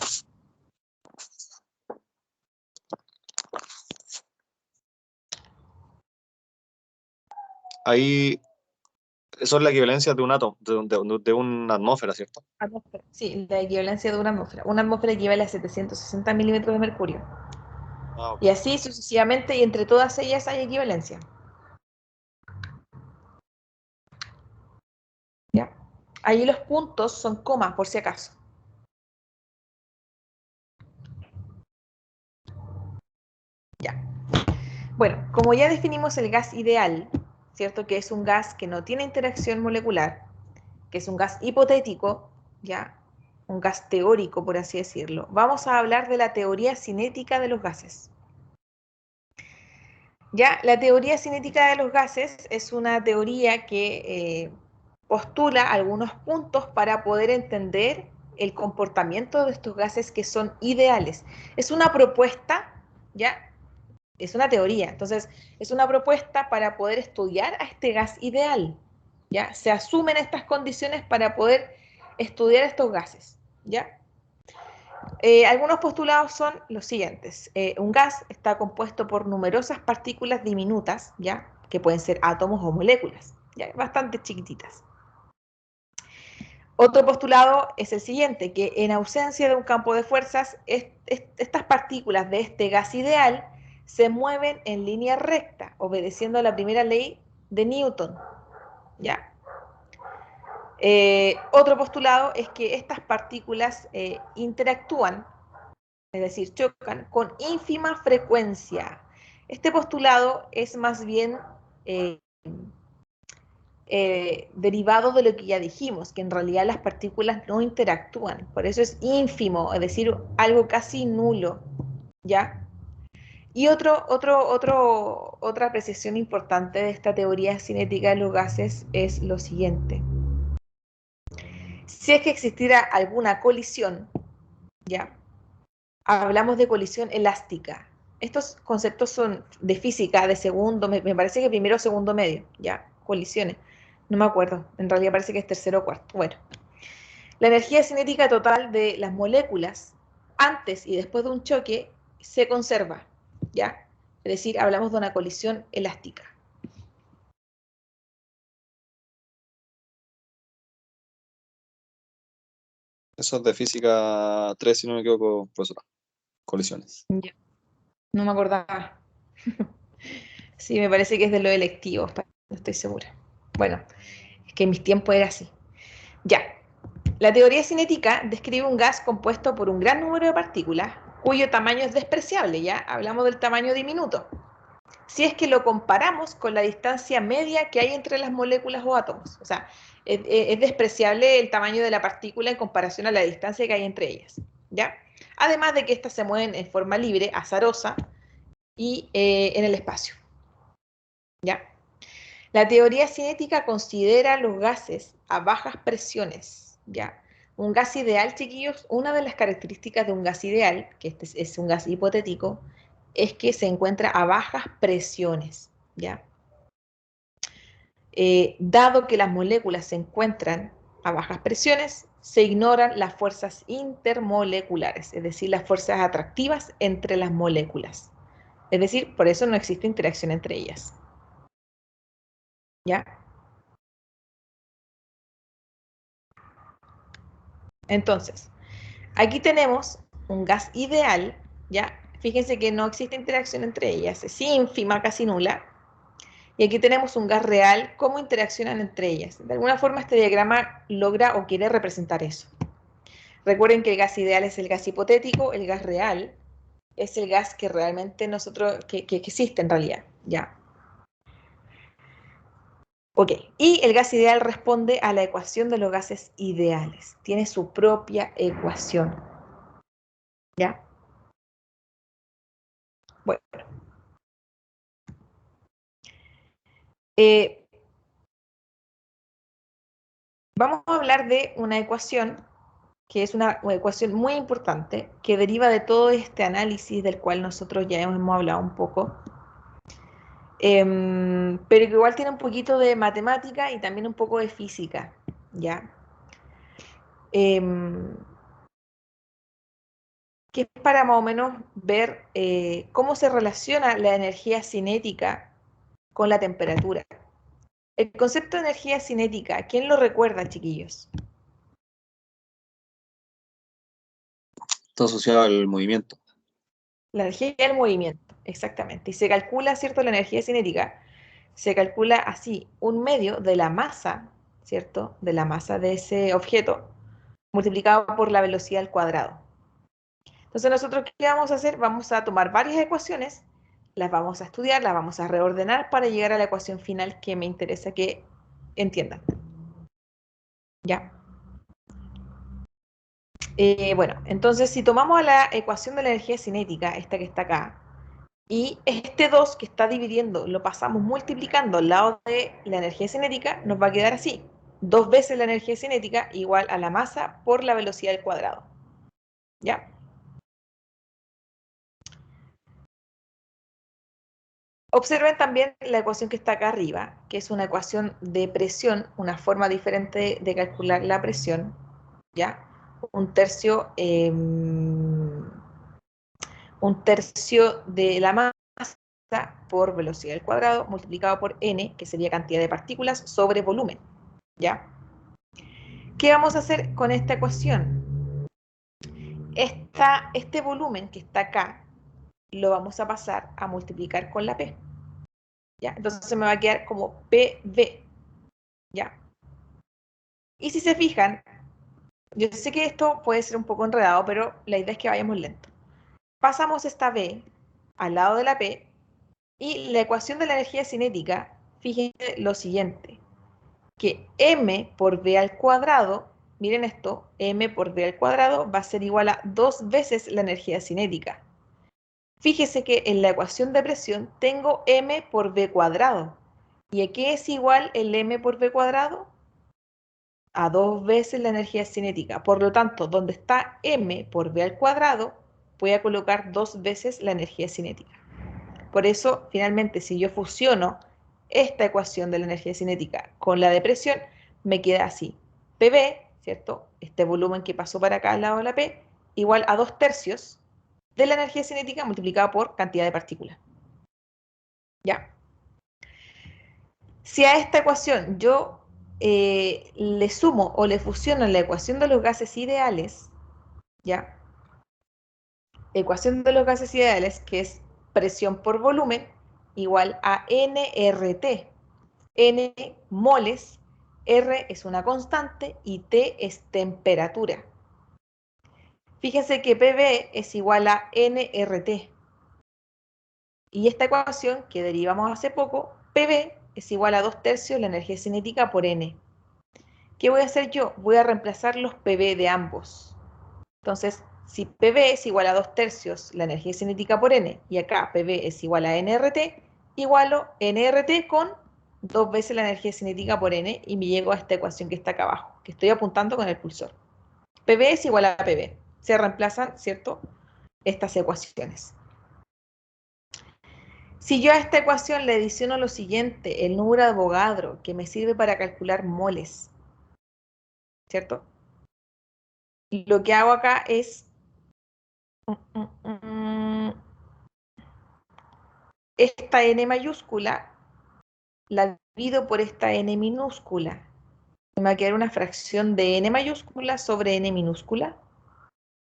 ahí, eso es la equivalencia de un átomo, de una atmósfera, ¿cierto? Atmósfera. Sí, la equivalencia de una atmósfera. Una atmósfera equivale a 760 milímetros de mercurio. Ah, ok. Y así sucesivamente, y entre todas ellas hay equivalencia. ¿Ya? Ahí los puntos son comas, por si acaso. Ya. Bueno, como ya definimos el gas ideal, ¿cierto? Que es un gas que no tiene interacción molecular, que es un gas hipotético, ¿ya? Un gas teórico, por así decirlo. Vamos a hablar de la teoría cinética de los gases. Ya, la teoría cinética de los gases es una teoría que postula algunos puntos para poder entender el comportamiento de estos gases que son ideales. Es una propuesta, ¿ya? Es una teoría, entonces es una propuesta para poder estudiar a este gas ideal, ¿ya? Se asumen estas condiciones para poder estudiar estos gases, ¿ya? Algunos postulados son los siguientes. Un gas está compuesto por numerosas partículas diminutas, ¿ya? Que pueden ser átomos o moléculas, ¿ya? Bastante chiquititas. Otro postulado es el siguiente, que en ausencia de un campo de fuerzas, estas partículas de este gas ideal se mueven en línea recta, obedeciendo a la primera ley de Newton, ¿ya? Otro postulado es que estas partículas interactúan, es decir, chocan con ínfima frecuencia. Este postulado es más bien eh, derivado de lo que ya dijimos, que en realidad las partículas no interactúan, por eso es ínfimo, es decir, algo casi nulo, ¿ya? Y otra apreciación importante de esta teoría cinética de los gases es lo siguiente. Si es que existiera alguna colisión, ¿ya? Hablamos de colisión elástica. Estos conceptos son de física, de segundo, me parece que primero o segundo medio, ¿ya? Colisiones. No me acuerdo, en realidad parece que es tercero o cuarto. Bueno, la energía cinética total de las moléculas antes y después de un choque se conserva, ¿ya? Es decir, hablamos de una colisión elástica. Eso es de física 3 si no me equivoco, profesora. Colisiones. Ya. No me acordaba. Sí, me parece que es de los electivos, no estoy segura. Bueno, es que en mis tiempos era así. Ya. La teoría cinética describe un gas compuesto por un gran número de partículas cuyo tamaño es despreciable, ya hablamos del tamaño diminuto, si es que lo comparamos con la distancia media que hay entre las moléculas o átomos. O sea, es despreciable el tamaño de la partícula en comparación a la distancia que hay entre ellas, ¿ya? Además de que éstas se mueven en forma libre, azarosa y en el espacio, ¿ya? La teoría cinética considera los gases a bajas presiones, ¿ya? Un gas ideal, chiquillos, una de las características de un gas ideal, que este es un gas hipotético, es que se encuentra a bajas presiones, ¿ya? Dado que las moléculas se encuentran a bajas presiones, se ignoran las fuerzas intermoleculares, es decir, las fuerzas atractivas entre las moléculas. Es decir, por eso no existe interacción entre ellas, ¿ya? Entonces, aquí tenemos un gas ideal, ¿ya? Fíjense que no existe interacción entre ellas, es ínfima, casi nula. Y aquí tenemos un gas real, cómo interaccionan entre ellas. De alguna forma este diagrama logra o quiere representar eso. Recuerden que el gas ideal es el gas hipotético, el gas real es el gas que realmente que existe en realidad, ¿ya? Ok, y el gas ideal responde a la ecuación de los gases ideales. Tiene su propia ecuación, ¿ya? Bueno, eh, vamos a hablar de una ecuación que es una ecuación muy importante que deriva de todo este análisis del cual nosotros ya hemos hablado un poco, pero que igual tiene un poquito de matemática y también un poco de física, ¿ya? Que es para más o menos ver cómo se relaciona la energía cinética con la temperatura, El concepto de energía cinética, ¿quién lo recuerda, chiquillos? Todo asociado al movimiento. La energía del movimiento, exactamente. Y se calcula, ¿cierto? La energía cinética se calcula así, un medio de la masa, ¿cierto? De la masa de ese objeto, multiplicado por la velocidad al cuadrado. Entonces, nosotros, ¿qué vamos a hacer? Vamos a tomar varias ecuaciones, las vamos a estudiar, las vamos a reordenar para llegar a la ecuación final que me interesa que entiendan. ¿Ya? Bueno, entonces, si tomamos la ecuación de la energía cinética, esta que está acá, y este 2 que está dividiendo, lo pasamos multiplicando al lado de la energía cinética, nos va a quedar así. 2 veces la energía cinética igual a la masa por la velocidad al cuadrado. ¿Ya? Observen también la ecuación que está acá arriba, que es una ecuación de presión, una forma diferente de calcular la presión. ¿Ya? Un tercio de la masa por velocidad al cuadrado multiplicado por n, que sería cantidad de partículas, sobre volumen. ¿Ya? ¿Qué vamos a hacer con esta ecuación? Este volumen que está acá lo vamos a pasar a multiplicar con la P. ¿Ya? Entonces me va a quedar como PV. ¿Ya? Y si se fijan, yo sé que esto puede ser un poco enredado, pero la idea es que vayamos lento. Pasamos esta V al lado de la P y la ecuación de la energía cinética, fíjense lo siguiente, que m por v al cuadrado, miren esto, m por v al cuadrado va a ser igual a 2 veces la energía cinética. Fíjese que en la ecuación de presión tengo m por v cuadrado. ¿Y a qué es igual el m por v cuadrado? A 2 veces la energía cinética. Por lo tanto, donde está m por v al cuadrado, voy a colocar 2 veces la energía cinética. Por eso, finalmente, si yo fusiono esta ecuación de la energía cinética con la de presión, me queda así. PV, ¿cierto? Este volumen que pasó para acá al lado de la P, igual a 2 tercios de la energía cinética multiplicada por cantidad de partículas. ¿Ya? Si a esta ecuación yo le sumo o le fusiono la ecuación de los gases ideales, ¿ya? Ecuación de los gases ideales, que es presión por volumen, igual a nRT. N moles, R es una constante y T es temperatura. Fíjense que PV es igual a nRT. Y esta ecuación que derivamos hace poco, PV es igual a 2 tercios la energía cinética por N. ¿Qué voy a hacer yo? Voy a reemplazar los PV de ambos. Entonces, si PV es igual a 2 tercios la energía cinética por N, y acá PV es igual a nRT, igualo nRT con 2 veces la energía cinética por N, y me llego a esta ecuación que está acá abajo, que estoy apuntando con el pulsor. PV es igual a PV. Se reemplazan, ¿cierto?, estas ecuaciones. Si yo a esta ecuación le adiciono lo siguiente, el número de Avogadro, que me sirve para calcular moles, ¿cierto? Lo que hago acá es esta n mayúscula la divido por esta n minúscula. Me va a quedar una fracción de n mayúscula sobre n minúscula,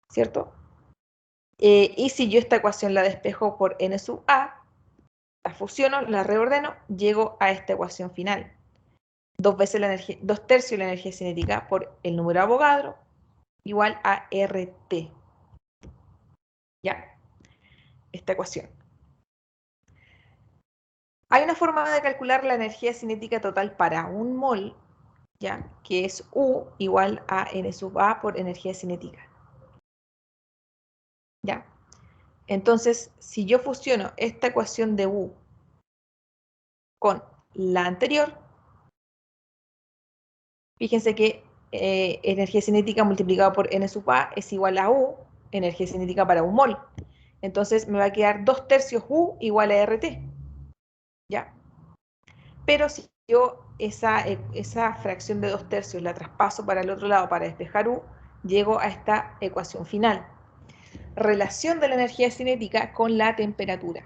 ¿cierto? Y si yo esta ecuación la despejo por n sub a, la fusiono, la reordeno, llego a esta ecuación final. 2 tercios de la energía cinética por el número de Avogadro igual a RT. ¿Ya? Esta ecuación. Hay una forma de calcular la energía cinética total para un mol, ¿ya?, que es U igual a N sub A por energía cinética. ¿Ya? Entonces, si yo fusiono esta ecuación de U con la anterior, fíjense que energía cinética multiplicada por N sub A es igual a U, energía cinética para un mol. Entonces me va a quedar 2 tercios U igual a RT. ¿Ya? Pero si yo esa fracción de 2 tercios la traspaso para el otro lado para despejar U, llego a esta ecuación final. Relación de la energía cinética con la temperatura.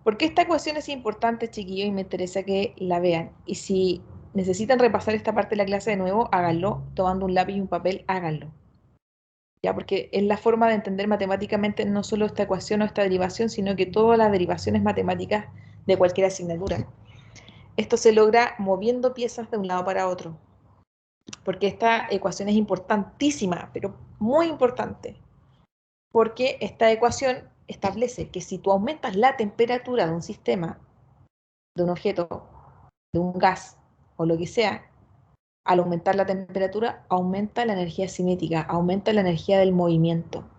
Porque esta ecuación es importante, chiquillos, y me interesa que la vean. Y si necesitan repasar esta parte de la clase de nuevo, háganlo, tomando un lápiz y un papel, háganlo. ¿Ya? Porque es la forma de entender matemáticamente no solo esta ecuación o esta derivación, sino que todas las derivaciones matemáticas de cualquier asignatura. Esto se logra moviendo piezas de un lado para otro, porque esta ecuación es importantísima, pero muy importante, porque esta ecuación establece que si tú aumentas la temperatura de un sistema, de un objeto, de un gas o lo que sea, al aumentar la temperatura, aumenta la energía cinética, aumenta la energía del movimiento.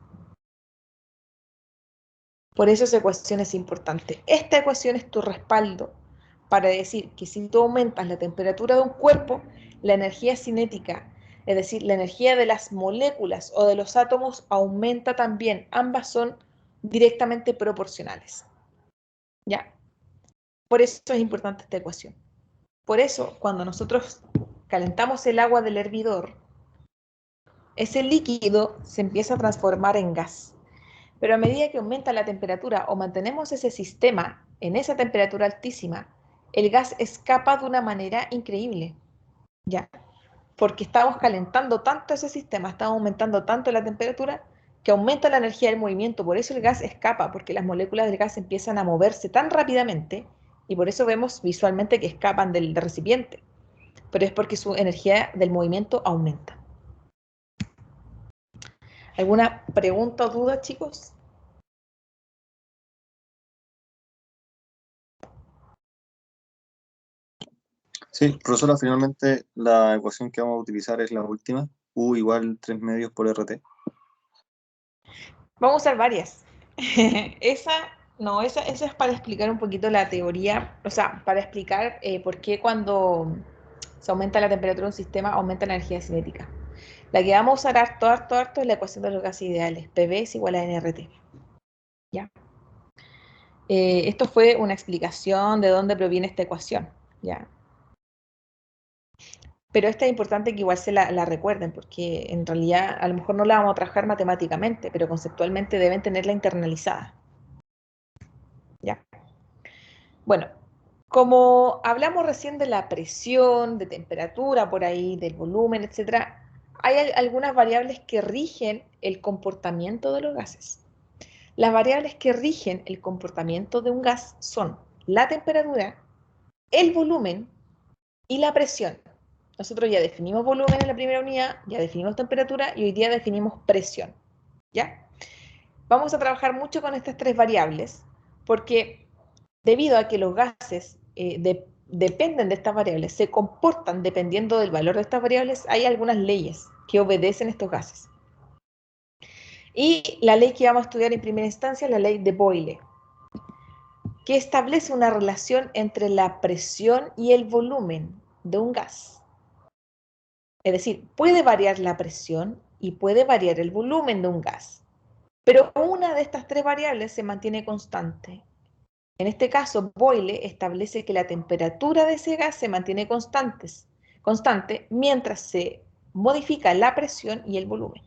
Por eso esa ecuación es importante. Esta ecuación es tu respaldo para decir que si tú aumentas la temperatura de un cuerpo, la energía cinética, es decir, la energía de las moléculas o de los átomos, aumenta también. Ambas son directamente proporcionales. ¿Ya? Por eso es importante esta ecuación. Por eso, cuando nosotros calentamos el agua del hervidor, ese líquido se empieza a transformar en gas. Pero a medida que aumenta la temperatura o mantenemos ese sistema en esa temperatura altísima, el gas escapa de una manera increíble, ¿ya? Porque estamos calentando tanto ese sistema, estamos aumentando tanto la temperatura, que aumenta la energía del movimiento, por eso el gas escapa, porque las moléculas del gas empiezan a moverse tan rápidamente, y por eso vemos visualmente que escapan del recipiente, pero es porque su energía del movimiento aumenta. ¿Alguna pregunta o duda, chicos? Sí, profesora, finalmente la ecuación que vamos a utilizar es la última, U igual 3 medios por RT. Vamos a usar varias. esa es para explicar un poquito la teoría, o sea, para explicar por qué cuando se aumenta la temperatura de un sistema aumenta la energía cinética. La que vamos a usar harto es la ecuación de los gases ideales. PV es igual a nRT. ¿Ya? Esto fue una explicación de dónde proviene esta ecuación. ¿Ya? Pero esta es importante que igual se la recuerden, porque en realidad a lo mejor no la vamos a trabajar matemáticamente, pero conceptualmente deben tenerla internalizada. ¿Ya? Bueno, como hablamos recién de la presión, de temperatura por ahí, del volumen, etcétera, hay algunas variables que rigen el comportamiento de los gases. Las variables que rigen el comportamiento de un gas son la temperatura, el volumen y la presión. Nosotros ya definimos volumen en la primera unidad, ya definimos temperatura y hoy día definimos presión. ¿Ya? Vamos a trabajar mucho con estas tres variables porque debido a que los gases dependen de estas variables, se comportan dependiendo del valor de estas variables, hay algunas leyes que obedecen estos gases. Y la ley que vamos a estudiar en primera instancia es la ley de Boyle, que establece una relación entre la presión y el volumen de un gas. Es decir, puede variar la presión y puede variar el volumen de un gas, pero una de estas tres variables se mantiene constante. En este caso, Boyle establece que la temperatura de ese gas se mantiene constante mientras se modifica la presión y el volumen.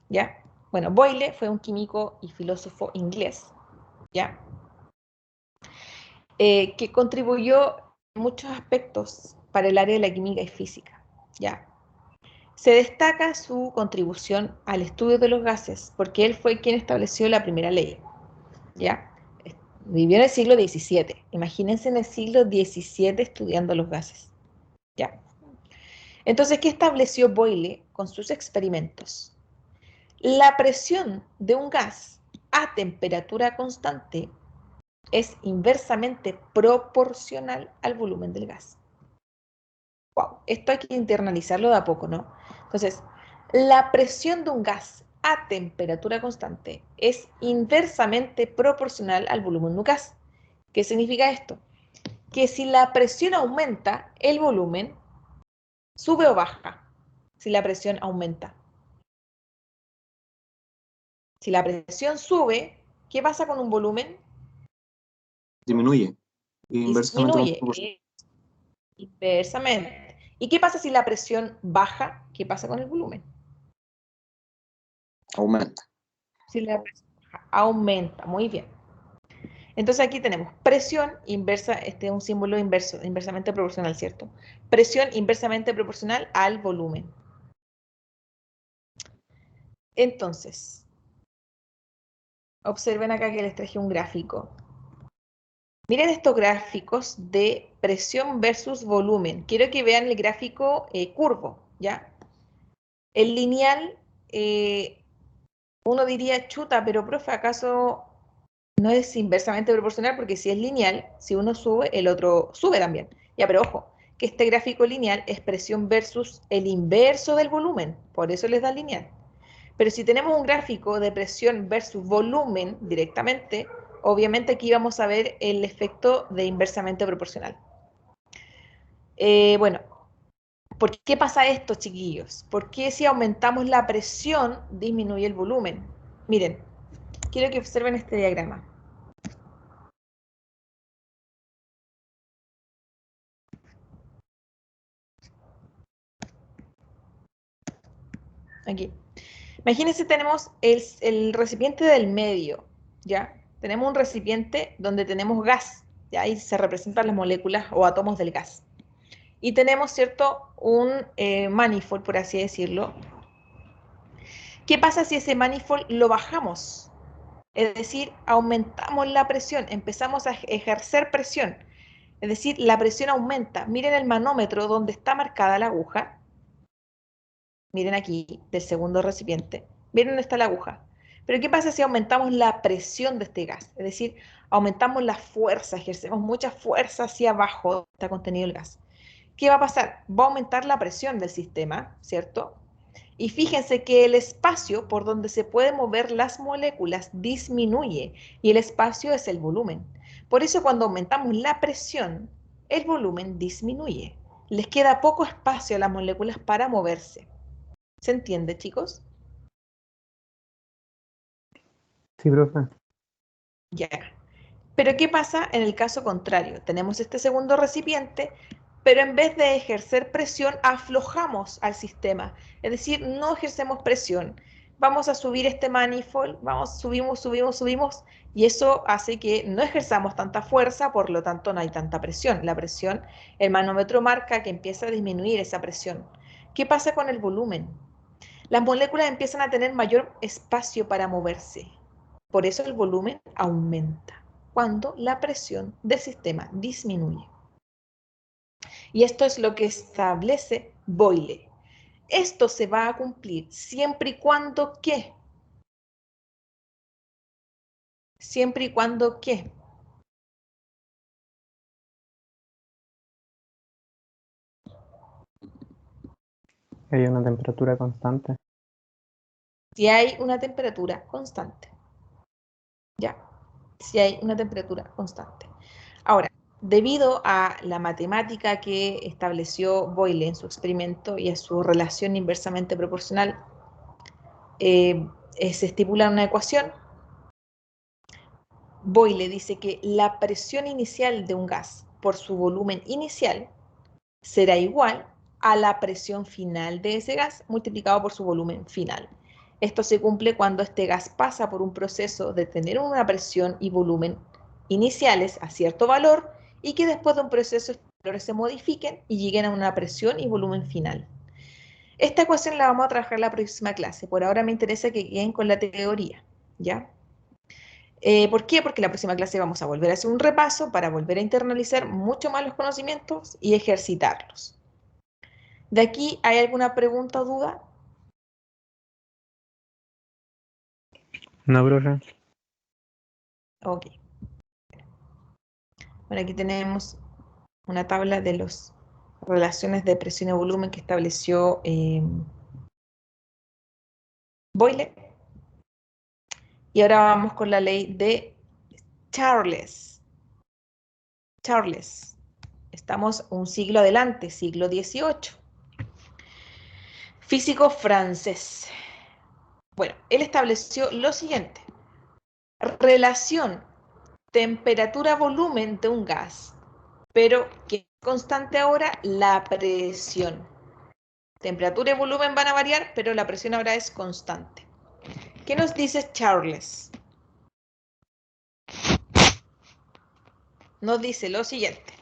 ¿Ya? Bueno, Boyle fue un químico y filósofo inglés, ¿ya? Que contribuyó en muchos aspectos para el área de la química y física, ¿ya? Se destaca su contribución al estudio de los gases porque él fue quien estableció la primera ley, ¿ya? Vivió en el siglo XVII. Imagínense en el siglo XVII estudiando los gases. ¿Ya? Entonces, ¿qué estableció Boyle con sus experimentos? La presión de un gas a temperatura constante es inversamente proporcional al volumen del gas. Wow, esto hay que internalizarlo de a poco, ¿no? Entonces, la presión de un gas a temperatura constante es inversamente proporcional al volumen de un gas. ¿Qué significa esto? Que si la presión aumenta, el volumen sube o baja. Si la presión aumenta. Si la presión sube, ¿qué pasa con un volumen? Disminuye. Inversamente Disminuye. Inversamente. ¿Y qué pasa si la presión baja? ¿Qué pasa con el volumen? aumenta. Si la presión baja, aumenta. Muy bien. Entonces aquí tenemos presión inversa, este es un símbolo inverso, inversamente proporcional, ¿cierto? Presión inversamente proporcional al volumen. Entonces, observen acá que les traje un gráfico. Miren estos gráficos de presión versus volumen. Quiero que vean el gráfico curvo, ¿ya? El lineal, uno diría, chuta, pero profe, ¿acaso no es inversamente proporcional? Porque si es lineal, si uno sube, el otro sube también. Ya, pero ojo, que este gráfico lineal es presión versus el inverso del volumen. Por eso les da lineal. Pero si tenemos un gráfico de presión versus volumen directamente, obviamente aquí vamos a ver el efecto de inversamente proporcional. Bueno, ¿por qué pasa esto, chiquillos? ¿Por qué si aumentamos la presión disminuye el volumen? Miren, quiero que observen este diagrama. Aquí. Imagínense, tenemos el recipiente del medio, ¿ya? Tenemos un recipiente donde tenemos gas, ¿ya? Ahí se representan las moléculas o átomos del gas. Y tenemos, ¿cierto?, un manifold, por así decirlo. ¿Qué pasa si ese manifold lo bajamos? Es decir, aumentamos la presión, empezamos a ejercer presión. Es decir, la presión aumenta. Miren el manómetro donde está marcada la aguja. Miren aquí, del segundo recipiente. Miren dónde está la aguja. Pero ¿qué pasa si aumentamos la presión de este gas? Es decir, aumentamos la fuerza, ejercemos mucha fuerza hacia abajo donde está contenido el gas. ¿Qué va a pasar? Va a aumentar la presión del sistema, ¿cierto? Y fíjense que el espacio por donde se pueden mover las moléculas disminuye y el espacio es el volumen. Por eso cuando aumentamos la presión, el volumen disminuye. Les queda poco espacio a las moléculas para moverse. ¿Se entiende, chicos? Sí, profe. Ya. Pero ¿qué pasa en el caso contrario? Tenemos este segundo recipiente, pero en vez de ejercer presión, aflojamos al sistema. Es decir, no ejercemos presión. Vamos a subir este manifold, vamos, subimos, subimos, subimos, y eso hace que no ejerzamos tanta fuerza, por lo tanto no hay tanta presión. La presión, el manómetro marca que empieza a disminuir esa presión. ¿Qué pasa con el volumen? Las moléculas empiezan a tener mayor espacio para moverse. Por eso el volumen aumenta cuando la presión del sistema disminuye. Y esto es lo que establece Boyle. Esto se va a cumplir siempre y cuando ¿qué? Siempre y cuando ¿qué? Hay una temperatura constante. Si hay una temperatura constante. ¿Ya? Si hay una temperatura constante. Ahora, debido a la matemática que estableció Boyle en su experimento y a su relación inversamente proporcional, se estipula una ecuación. Boyle dice que la presión inicial de un gas por su volumen inicial será igual a la presión final de ese gas multiplicado por su volumen final. Esto se cumple cuando este gas pasa por un proceso de tener una presión y volumen iniciales a cierto valor y que después de un proceso estos valores se modifiquen y lleguen a una presión y volumen final. Esta ecuación la vamos a trabajar en la próxima clase. Por ahora me interesa que queden con la teoría, ¿ya? ¿Por qué? Porque la próxima clase vamos a volver a hacer un repaso para volver a internalizar mucho más los conocimientos y ejercitarlos. ¿De aquí hay alguna pregunta o duda? No, profe. Ok. Bueno, aquí tenemos una tabla de las relaciones de presión y volumen que estableció Boyle. Y ahora vamos con la ley de Charles. Charles. Estamos un siglo adelante, siglo XVIII. Físico francés. Bueno, él estableció lo siguiente. Relación temperatura-volumen de un gas, pero que es constante ahora la presión. Temperatura y volumen van a variar, pero la presión ahora es constante. ¿Qué nos dice Charles? nos dice lo siguiente,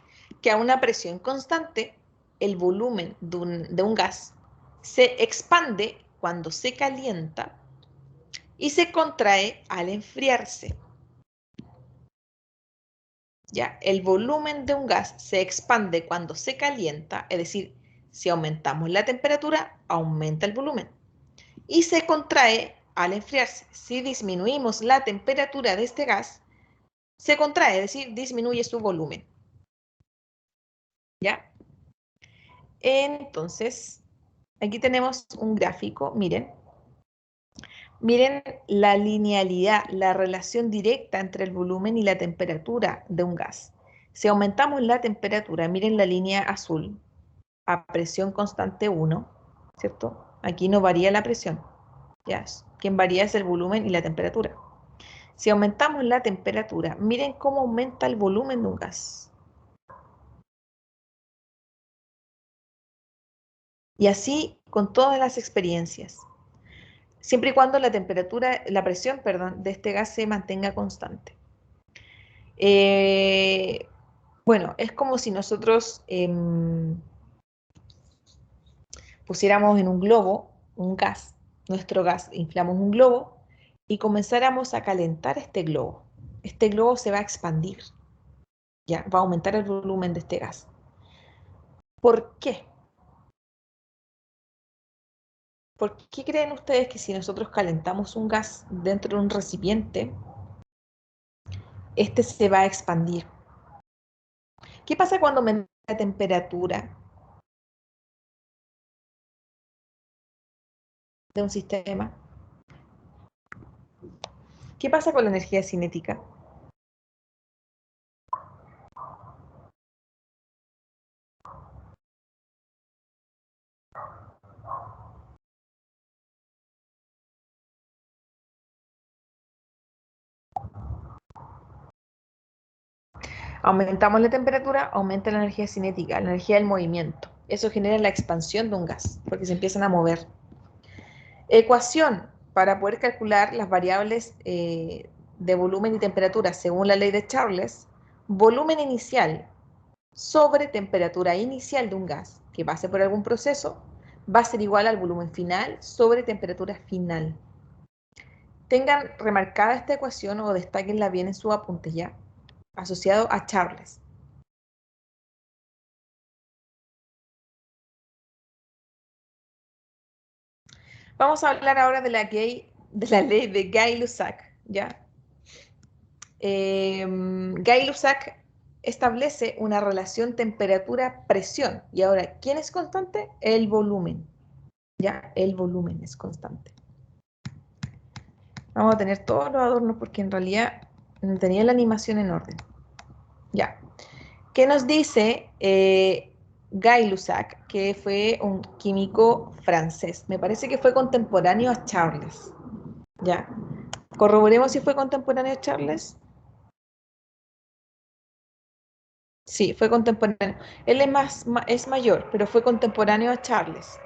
que a una presión constante, el volumen de un gas se expande cuando se calienta y se contrae al enfriarse. ¿Ya? El volumen de un gas se expande cuando se calienta, es decir, si aumentamos la temperatura, aumenta el volumen. Y se contrae al enfriarse. Si disminuimos la temperatura de este gas, se contrae, es decir, disminuye su volumen. ¿Ya? Entonces, aquí tenemos un gráfico, miren. Miren la linealidad, la relación directa entre el volumen y la temperatura de un gas. Si aumentamos la temperatura, miren la línea azul, a presión constante 1, ¿cierto? Aquí no varía la presión, ¿ya? Quien varía es el volumen y la temperatura. Si aumentamos la temperatura, miren cómo aumenta el volumen de un gas. Y así con todas las experiencias. Siempre y cuando la temperatura, la presión, perdón, de este gas se mantenga constante. Bueno, es como si nosotros pusiéramos en un globo un gas, nuestro gas, inflamos un globo y comenzáramos a calentar este globo. Este globo se va a expandir, ya, va a aumentar el volumen de este gas. ¿Por qué? ¿Por qué creen ustedes que si nosotros calentamos un gas dentro de un recipiente, este se va a expandir? ¿Qué pasa cuando aumenta la temperatura de un sistema? ¿Qué pasa con la energía cinética? Aumentamos la temperatura, aumenta la energía cinética, la energía del movimiento. Eso genera la expansión de un gas, porque se empiezan a mover. Ecuación para poder calcular las variables de volumen y temperatura según la ley de Charles. Volumen inicial sobre temperatura inicial de un gas que pase por algún proceso va a ser igual al volumen final sobre temperatura final. Tengan remarcada esta ecuación o destáquenla bien en su apunte ya, asociado a Charles. Vamos a hablar ahora de la ley de Gay-Lussac, ¿ya? Gay-Lussac establece una relación temperatura-presión. Y ahora, ¿quién es constante? El volumen, ¿ya? El volumen es constante. Vamos a tener todos los adornos porque en realidad no tenía la animación en orden. Ya. ¿Qué nos dice Gay-Lussac, que fue un químico francés? Me parece que fue contemporáneo a Charles. Ya. Corroboremos si fue contemporáneo a Charles. Sí, fue contemporáneo. Él es mayor, pero fue contemporáneo a Charles.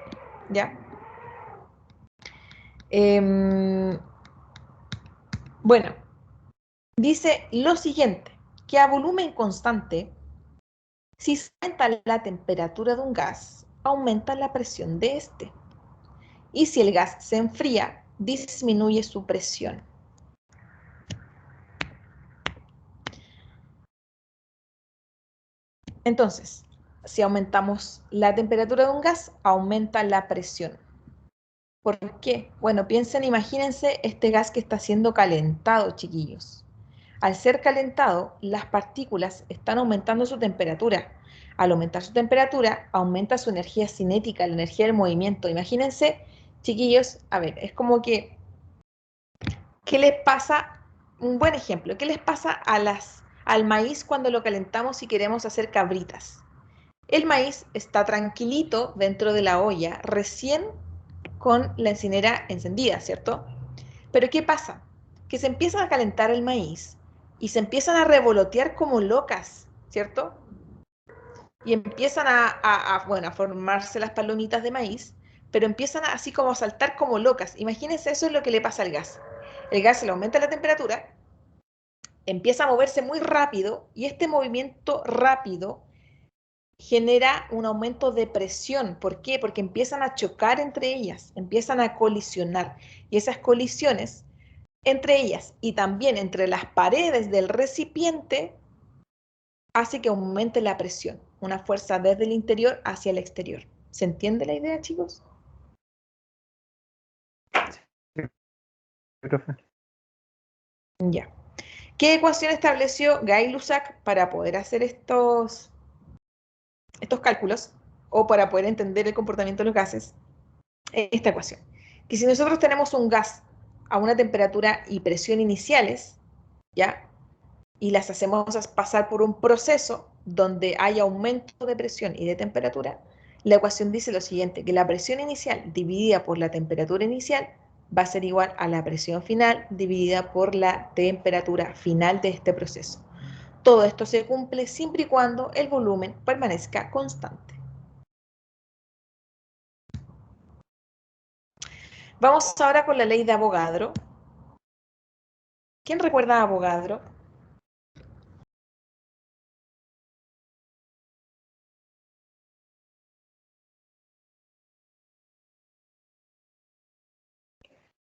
¿Ya? Bueno, dice lo siguiente, que a volumen constante, si se aumenta la temperatura de un gas, aumenta la presión de este. Y si el gas se enfría, disminuye su presión. Entonces, si aumentamos la temperatura de un gas, aumenta la presión. ¿Por qué? Bueno, piensen, imagínense este gas que está siendo calentado, chiquillos. Al ser calentado, las partículas están aumentando su temperatura. Al aumentar su temperatura, aumenta su energía cinética, la energía del movimiento. Imagínense, chiquillos, a ver, es como que, ¿qué les pasa? Un buen ejemplo, ¿qué les pasa al maíz cuando lo calentamos y queremos hacer cabritas? El maíz está tranquilito dentro de la olla, recién con la encinera encendida, ¿cierto? Pero ¿qué pasa? Que se empieza a calentar el maíz y se empiezan a revolotear como locas, ¿cierto? Y empiezan bueno, a formarse las palomitas de maíz, pero empiezan así como a saltar como locas. Imagínense, eso es lo que le pasa al gas. El gas se le aumenta la temperatura empieza a moverse muy rápido y este movimiento rápido genera un aumento de presión. ¿Por qué? Porque empiezan a chocar entre ellas, empiezan a colisionar. Y esas colisiones entre ellas y también entre las paredes del recipiente hace que aumente la presión, una fuerza desde el interior hacia el exterior. ¿Se entiende la idea, chicos? Profe. Ya. ¿Qué ecuación estableció Gay-Lussac para poder hacer estos cálculos o para poder entender el comportamiento de los gases? Esta ecuación. Que si nosotros tenemos un gas a una temperatura y presión iniciales, ¿ya? Y las hacemos pasar por un proceso donde hay aumento de presión y de temperatura, la ecuación dice lo siguiente, que la presión inicial dividida por la temperatura inicial va a ser igual a la presión final dividida por la temperatura final de este proceso. Todo esto se cumple siempre y cuando el volumen permanezca constante. Vamos ahora con la ley de Avogadro. ¿Quién recuerda a Avogadro?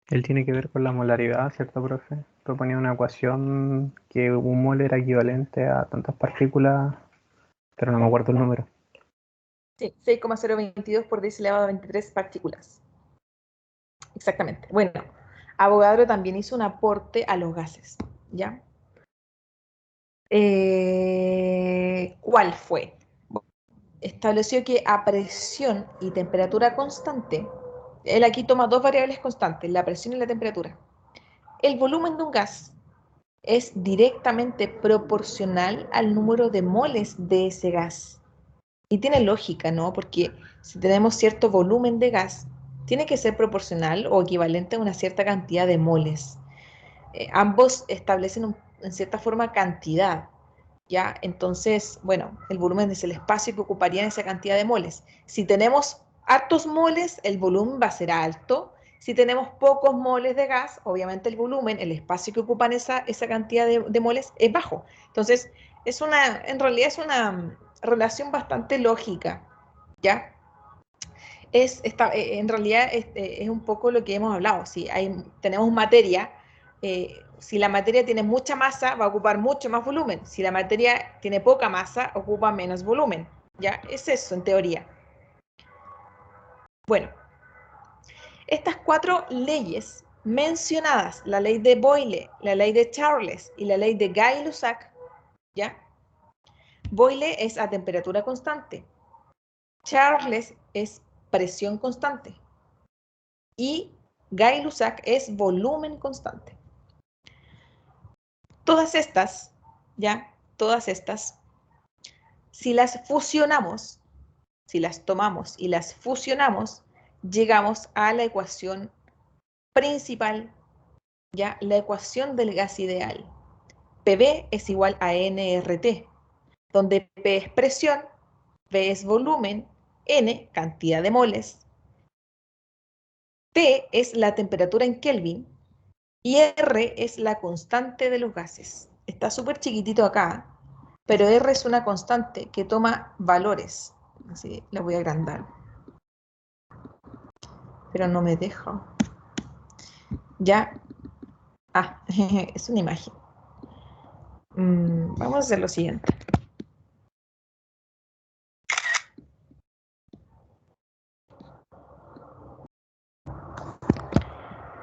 Él tiene que ver con la molaridad, ¿cierto, profe? Proponía una ecuación que un mol era equivalente a tantas partículas, pero no me acuerdo el número. Sí, 6,022 por 10 elevado a 23 partículas. Exactamente. Bueno, Avogadro también hizo un aporte a los gases, ¿ya? ¿Cuál fue? Estableció que a presión y temperatura constante, él aquí toma dos variables constantes, la presión y la temperatura. El volumen de un gas es directamente proporcional al número de moles de ese gas. Y tiene lógica, ¿no? Porque si tenemos cierto volumen de gas, tiene que ser proporcional o equivalente a una cierta cantidad de moles. Ambos establecen en cierta forma cantidad, ¿ya? Entonces, bueno, el volumen es el espacio que ocuparían esa cantidad de moles. Si tenemos hartos moles, el volumen va a ser alto. Si tenemos pocos moles de gas, obviamente el volumen, el espacio que ocupan esa cantidad de moles es bajo. Entonces, en realidad es una relación bastante lógica, ¿ya? En realidad es un poco lo que hemos hablado. Si tenemos materia, si la materia tiene mucha masa, va a ocupar mucho más volumen. Si la materia tiene poca masa, ocupa menos volumen. ¿Ya? Es eso, en teoría. Bueno, estas cuatro leyes mencionadas, la ley de Boyle, la ley de Charles y la ley de Gay-Lussac, ¿ya? Boyle es a temperatura constante. Charles es presión constante. Y Gay-Lussac es volumen constante. Todas estas, ¿ya? Todas estas, si las fusionamos, si las tomamos y las fusionamos, llegamos a la ecuación principal, ¿ya? La ecuación del gas ideal. PV es igual a nRT, donde P es presión, V es volumen, N cantidad de moles, T es la temperatura en Kelvin y R es la constante de los gases. Está súper chiquitito acá, pero R es una constante que toma valores. Así la voy a agrandar. Pero no me deja. Ya. Ah, es una imagen. Vamos a hacer lo siguiente.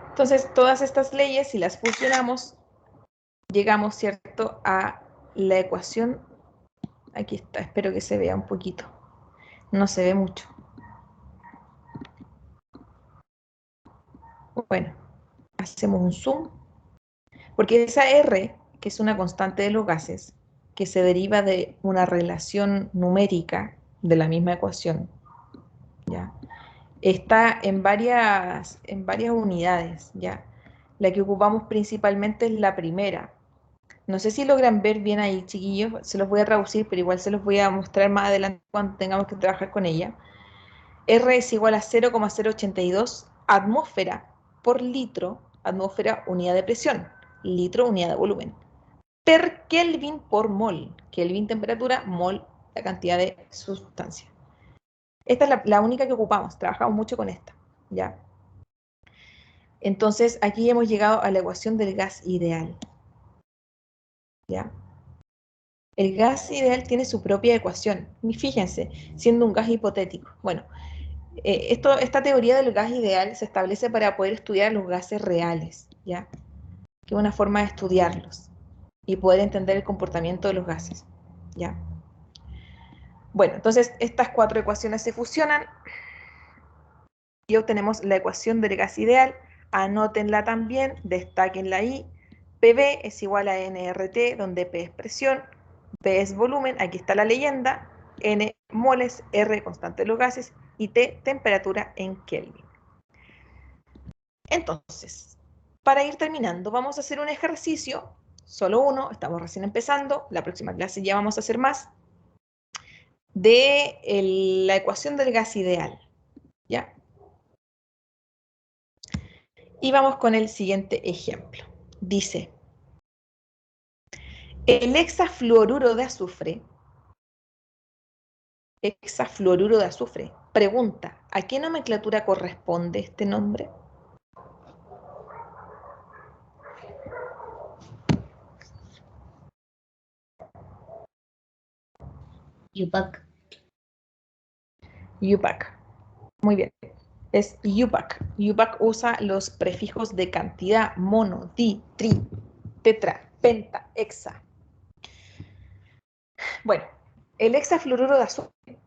Entonces, todas estas leyes, si las fusionamos, llegamos, ¿cierto?, a la ecuación. Aquí está, espero que se vea un poquito. No se ve mucho. Bueno, hacemos un zoom. Porque esa R, que es una constante de los gases, que se deriva de una relación numérica de la misma ecuación, ¿ya? Está en varias unidades, ¿ya? La que ocupamos principalmente es la primera. No sé si logran ver bien ahí, chiquillos, se los voy a traducir, pero igual se los voy a mostrar más adelante cuando tengamos que trabajar con ella. R es igual a 0,082 atmósfera por litro, atmósfera unidad de presión, litro unidad de volumen, per Kelvin por mol. Kelvin temperatura, mol la cantidad de sustancia. Esta es la única que ocupamos, trabajamos mucho con esta, ¿ya? Entonces, aquí hemos llegado a la ecuación del gas ideal, ¿ya? El gas ideal tiene su propia ecuación, y fíjense, siendo un gas hipotético. Bueno, esta teoría del gas ideal se establece para poder estudiar los gases reales, ¿ya? Que es una forma de estudiarlos y poder entender el comportamiento de los gases, ¿ya? Bueno, entonces estas cuatro ecuaciones se fusionan y obtenemos la ecuación del gas ideal. Anótenla también, destáquenla ahí. PV es igual a nRT, donde P es presión, P es volumen, aquí está la leyenda, N moles, R constante de los gases y T temperatura en Kelvin. Entonces, para ir terminando, vamos a hacer un ejercicio, solo uno, estamos recién empezando, la próxima clase ya vamos a hacer más, de la ecuación del gas ideal, ¿ya? Y vamos con el siguiente ejemplo. Dice, el hexafluoruro de azufre, pregunta, ¿a qué nomenclatura corresponde este nombre? UPAC. UPAC. Muy bien. Es UPAC. UPAC usa los prefijos de cantidad, mono, di, tri, tetra, penta, hexa. Bueno, el hexafluoruro de azufre,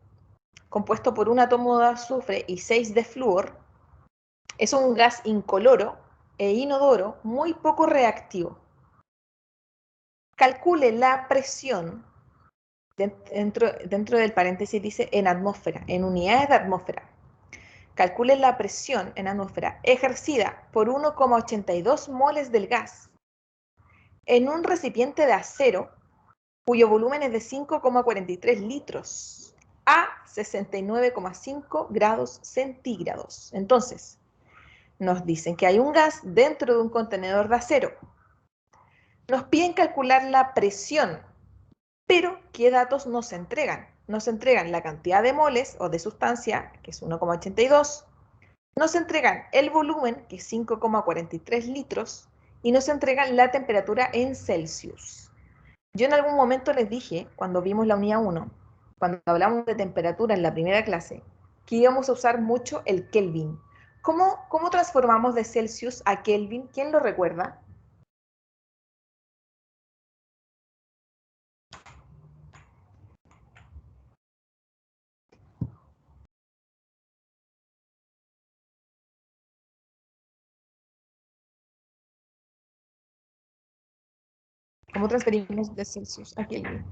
compuesto por un átomo de azufre y 6 de flúor, es un gas incoloro e inodoro muy poco reactivo. Calcule la presión, dentro del paréntesis dice en atmósfera, en unidades de atmósfera. Calcule la presión en atmósfera ejercida por 1,82 moles del gas en un recipiente de acero cuyo volumen es de 5,43 litros a 69,5 grados centígrados. Entonces, nos dicen que hay un gas dentro de un contenedor de acero. Nos piden calcular la presión, pero ¿qué datos nos entregan? Nos entregan la cantidad de moles o de sustancia, que es 1,82, nos entregan el volumen, que es 5,43 litros, y nos entregan la temperatura en Celsius. Yo en algún momento les dije, cuando vimos la unidad 1, cuando hablamos de temperatura en la primera clase, que íbamos a usar mucho el Kelvin. ¿Cómo transformamos de Celsius a Kelvin? ¿Quién lo recuerda? ¿Cómo transferimos de Celsius a Kelvin?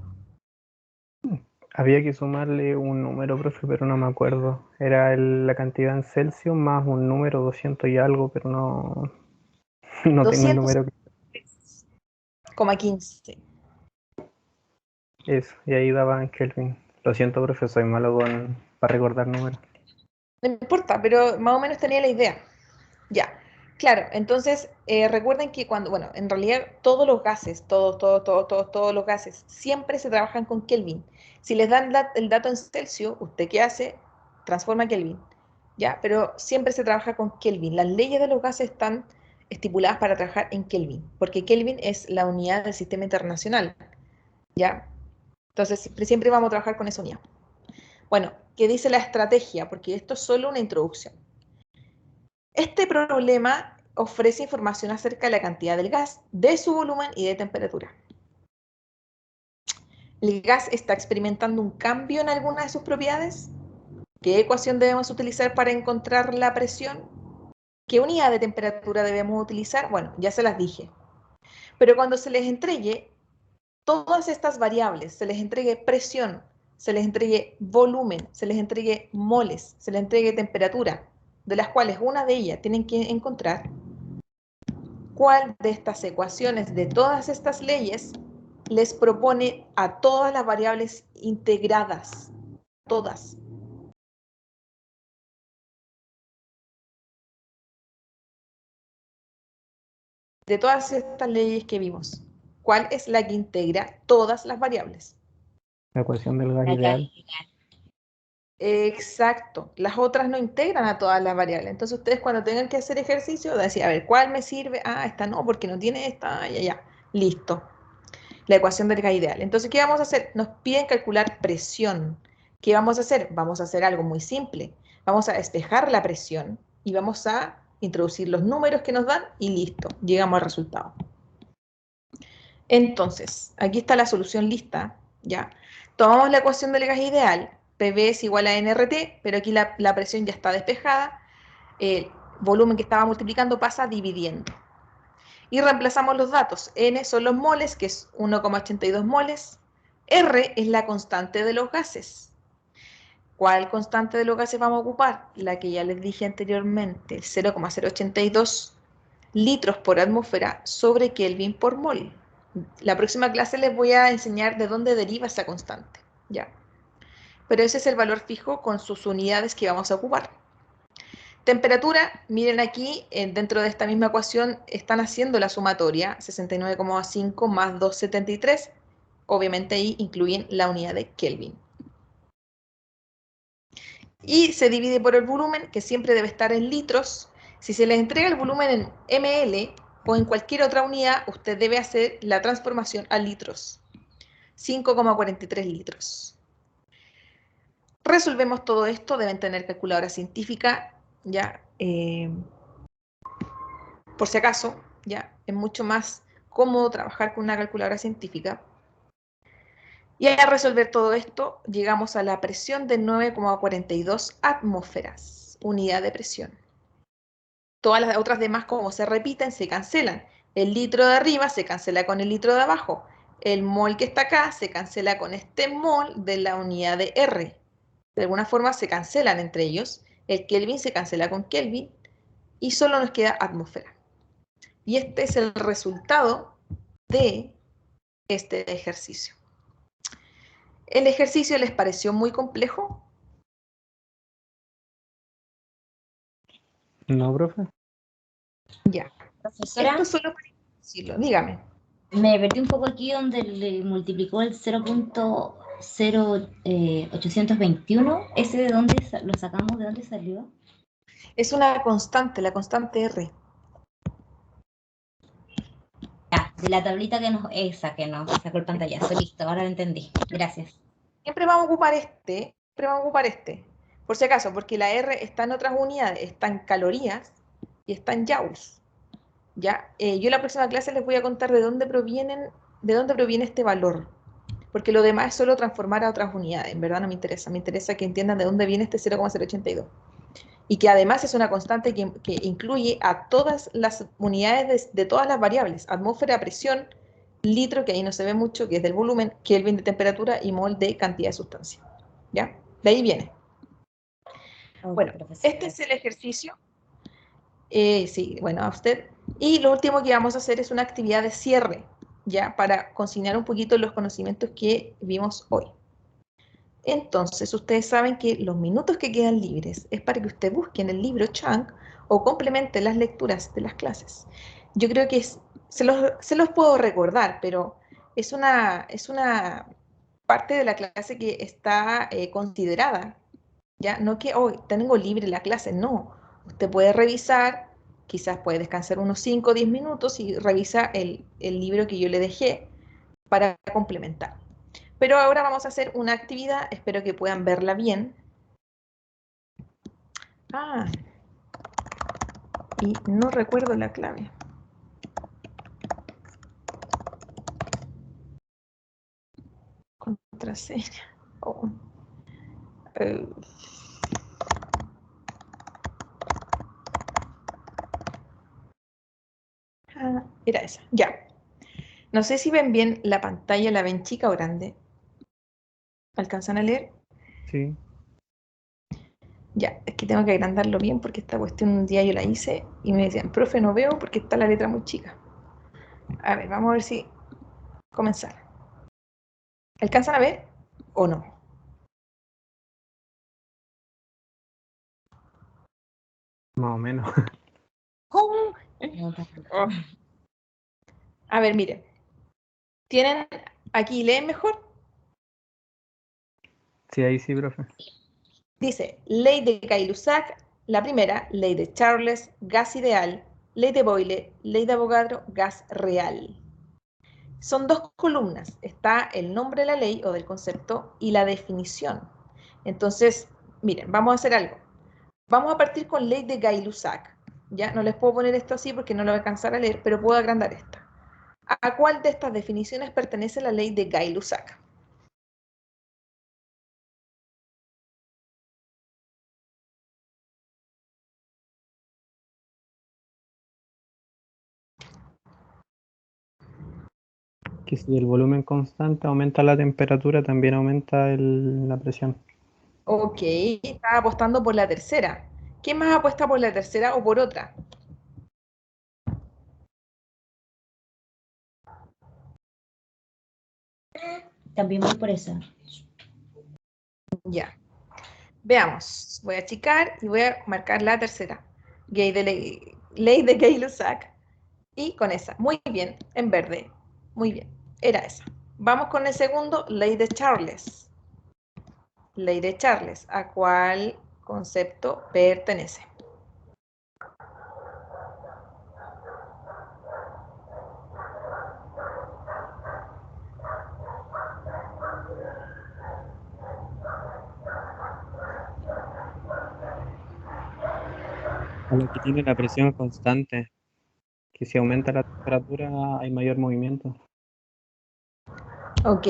Había que sumarle un número, profe, pero no me acuerdo. Era la cantidad en Celsius más un número 200 y algo, pero no tengo el número. 200,15. Eso, y ahí daba en Kelvin. Lo siento, profe, soy malo para recordar números. No importa, pero más o menos tenía la idea. Ya, claro, entonces recuerden que bueno, en realidad todos los gases, todos los gases, siempre se trabajan con Kelvin. Si les dan el dato en Celsius, ¿usted qué hace? Transforma a Kelvin, ¿ya? Pero siempre se trabaja con Kelvin. Las leyes de los gases están estipuladas para trabajar en Kelvin, porque Kelvin es la unidad del sistema internacional, ¿ya? Entonces, siempre vamos a trabajar con esa unidad. Bueno, ¿qué dice la estrategia? Porque esto es solo una introducción. Este problema ofrece información acerca de la cantidad del gas, de su volumen y de temperatura. ¿El gas está experimentando un cambio en alguna de sus propiedades? ¿Qué ecuación debemos utilizar para encontrar la presión? ¿Qué unidad de temperatura debemos utilizar? Bueno, ya se las dije. Pero cuando se les entregue todas estas variables, se les entregue presión, se les entregue volumen, se les entregue moles, se les entregue temperatura, de las cuales una de ellas tienen que encontrar cuál de estas ecuaciones, de todas estas leyes, les propone a todas las variables integradas, todas. De todas estas leyes que vimos, ¿cuál es la que integra todas las variables? La ecuación del gas La ideal. Exacto, las otras no integran a todas las variables. Entonces ustedes cuando tengan que hacer ejercicio, decir, a ver, ¿cuál me sirve? Ah, esta no, porque no tiene esta, ya. Listo. La ecuación del gas ideal. Entonces, ¿qué vamos a hacer? Nos piden calcular presión. ¿Qué vamos a hacer? Vamos a hacer algo muy simple. Vamos a despejar la presión y vamos a introducir los números que nos dan y listo, llegamos al resultado. Entonces, aquí está la solución lista, ¿ya? Tomamos la ecuación del gas ideal, PV es igual a nRT, pero aquí la presión ya está despejada, el volumen que estaba multiplicando pasa dividiendo. Y reemplazamos los datos. N son los moles, que es 1,82 moles. R es la constante de los gases. ¿Cuál constante de los gases vamos a ocupar? La que ya les dije anteriormente, 0,082 litros por atmósfera sobre Kelvin por mol. La próxima clase les voy a enseñar de dónde deriva esa constante, ¿ya? Pero ese es el valor fijo con sus unidades que vamos a ocupar. Temperatura, miren aquí, dentro de esta misma ecuación están haciendo la sumatoria, 69,5 más 273, obviamente ahí incluyen la unidad de Kelvin. Y se divide por el volumen, que siempre debe estar en litros. Si se les entrega el volumen en ml o en cualquier otra unidad, usted debe hacer la transformación a litros. 5,43 litros. Resolvemos todo esto, deben tener calculadora científica, ya, por si acaso, ya, es mucho más cómodo trabajar con una calculadora científica. Y al resolver todo esto, llegamos a la presión de 9,42 atmósferas, unidad de presión. Todas las otras demás, como se repiten, se cancelan. El litro de arriba se cancela con el litro de abajo. El mol que está acá se cancela con este mol de la unidad de R. De alguna forma se cancelan entre ellos. El Kelvin se cancela con Kelvin y solo nos queda atmósfera. Y este es el resultado de este ejercicio. ¿El ejercicio les pareció muy complejo? ¿No, profe? Ya. Profesora, Esto solo para decirlo. Dígame. me perdí un poco aquí donde le multiplicó el 0,0821. ¿Ese de dónde lo sacamos? ¿De dónde salió? Es una constante, la constante R. Ya, de la tablita que nos sacó el pantallazo. Listo, ahora lo entendí. Gracias. Siempre vamos a ocupar por si acaso, porque la R está en otras unidades, está en calorías y está en joules. ¿Ya? Yo en la próxima clase les voy a contar de dónde proviene este valor, porque lo demás es solo transformar a otras unidades, en verdad no me interesa que entiendan de dónde viene este 0,082. Y que además es una constante que incluye a todas las unidades de todas las variables, atmósfera, presión, litro, que ahí no se ve mucho, que es del volumen, Kelvin de temperatura y mol de cantidad de sustancia. ¿Ya? De ahí viene. Bueno, este es el ejercicio. Sí, bueno, a usted. Y lo último que vamos a hacer es una actividad de cierre, ¿ya? Para consignar un poquito los conocimientos que vimos hoy. Entonces, ustedes saben que los minutos que quedan libres es para que usted busque en el libro Chang o complemente las lecturas de las clases. Yo creo que se los puedo recordar, pero es una parte de la clase que está considerada, ¿ya? No que hoy tengo libre la clase, no. Usted puede revisar, quizás puede descansar unos 5 o 10 minutos y revisa el libro que yo le dejé para complementar. Pero ahora vamos a hacer una actividad, espero que puedan verla bien. Ah, y no recuerdo la clave. Contraseña. Oh. Era esa, ya. No sé si ven bien la pantalla, ¿la ven chica o grande? ¿Alcanzan a leer? Sí. Ya, es que tengo que agrandarlo bien porque esta cuestión un día yo la hice y me decían, profe, no veo porque está la letra muy chica. A ver, vamos a ver si comenzar. ¿Alcanzan a ver o no? Más o menos. Oh. A ver, miren. ¿Tienen aquí, leen mejor? Sí, ahí sí, profe. Dice, ley de Gay-Lussac, la primera, ley de Charles, gas ideal, ley de Boyle, ley de Avogadro, gas real. Son dos columnas, está el nombre de la ley o del concepto y la definición. Entonces, miren, vamos a hacer algo. Vamos a partir con ley de Gay-Lussac. Ya no les puedo poner esto así porque no lo voy a alcanzar a leer, pero puedo agrandar esta. ¿A cuál de estas definiciones pertenece la ley de Gay-Lussac? Que si el volumen constante aumenta la temperatura, también aumenta la presión. Ok, estaba apostando por la tercera. ¿Quién más apuesta por la tercera o por otra? También voy por eso. Ya. Veamos. Voy a achicar y voy a marcar la tercera. Ley de Gay-Lussac. Y con esa. Muy bien. En verde. Muy bien. Era esa. Vamos con el segundo. Ley de Charles. Ley de Charles. ¿A cuál concepto pertenece? A lo que tiene la presión constante, que si aumenta la temperatura hay mayor movimiento. Ok.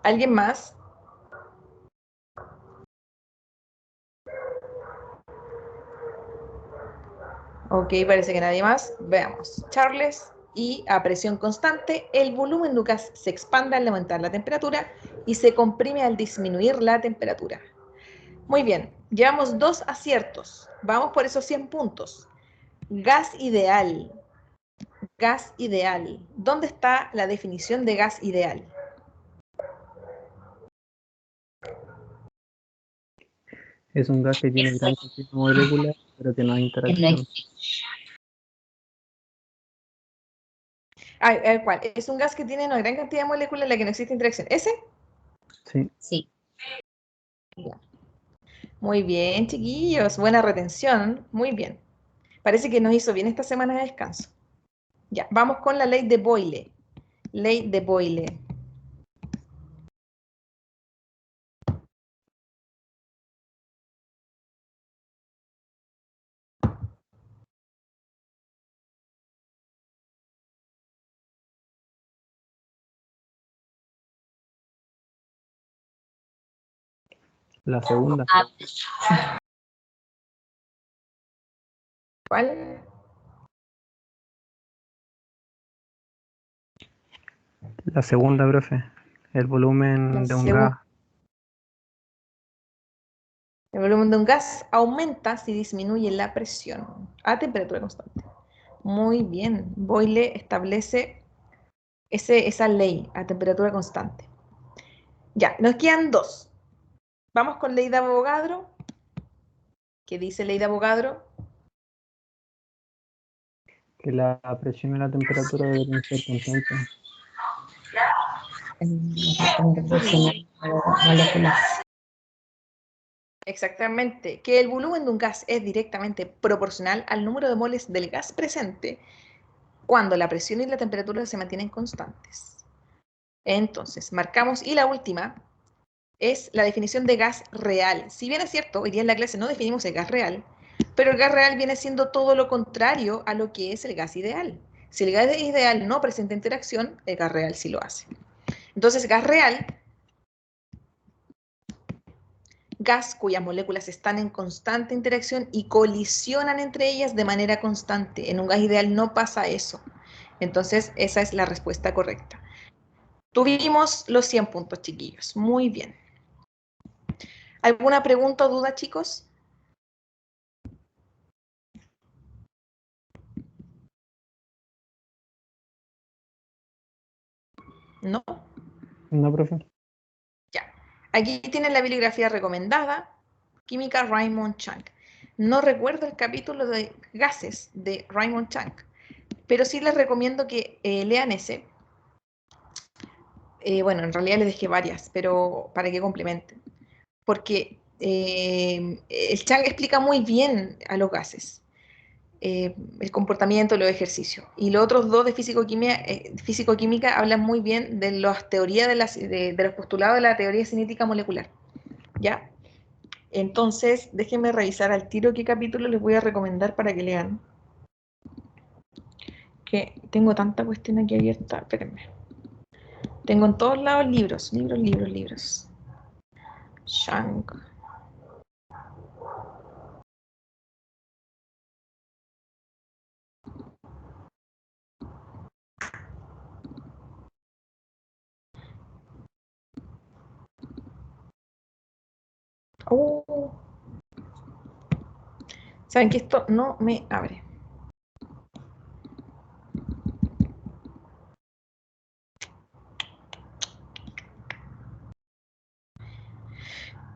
¿Alguien más? Ok, parece que nadie más. Veamos. Charles, y a presión constante, el volumen de un gas se expande al aumentar la temperatura y se comprime al disminuir la temperatura. Muy bien, llevamos 2 aciertos. Vamos por esos 100 puntos. Gas ideal. Gas ideal. ¿Dónde está la definición de gas ideal? Es un gas que tiene gran cantidad de moléculas, pero que no hay interacción. ¿Cuál? Es un gas que tiene una gran cantidad de moléculas en la que no existe interacción. ¿Ese? Sí. Sí. Muy bien, chiquillos. Buena retención. Muy bien. Parece que nos hizo bien esta semana de descanso. Ya, vamos con la ley de Boyle. Ley de Boyle. La segunda. ¿Cuál? La segunda, profe. El volumen de un gas. El volumen de un gas aumenta si disminuye la presión a temperatura constante. Muy bien. Boyle establece esa ley a temperatura constante. Ya, nos quedan 2. Vamos con ley de Avogadro. ¿Qué dice ley de Avogadro? Que la presión y la temperatura deben ser constantes. Moléculas. Exactamente, que el volumen de un gas es directamente proporcional al número de moles del gas presente cuando la presión y la temperatura se mantienen constantes. Entonces, marcamos, y la última es la definición de gas real. Si bien es cierto, hoy día en la clase no definimos el gas real, pero el gas real viene siendo todo lo contrario a lo que es el gas ideal. Si el gas ideal no presenta interacción, el gas real sí lo hace. Entonces, gas real, gas cuyas moléculas están en constante interacción y colisionan entre ellas de manera constante. En un gas ideal no pasa eso. Entonces, esa es la respuesta correcta. Tuvimos los 100 puntos, chiquillos. Muy bien. ¿Alguna pregunta o duda, chicos? ¿No? No, profe. Ya. Aquí tienen la bibliografía recomendada, Química Raymond Chang. No recuerdo el capítulo de gases de Raymond Chang, pero sí les recomiendo que lean ese, Bueno, en realidad les dejé varias, pero para que complementen. Porque el Chang explica muy bien a los gases, el comportamiento, los ejercicios. Y los otros dos de físico-química hablan muy bien de las teorías de los postulados de la teoría cinética molecular. ¿Ya? Entonces, déjenme revisar al tiro qué capítulo les voy a recomendar para que lean. Que tengo tanta cuestión aquí abierta, espérenme. Tengo en todos lados libros. Chang. Oh. ¿Saben que esto no me abre?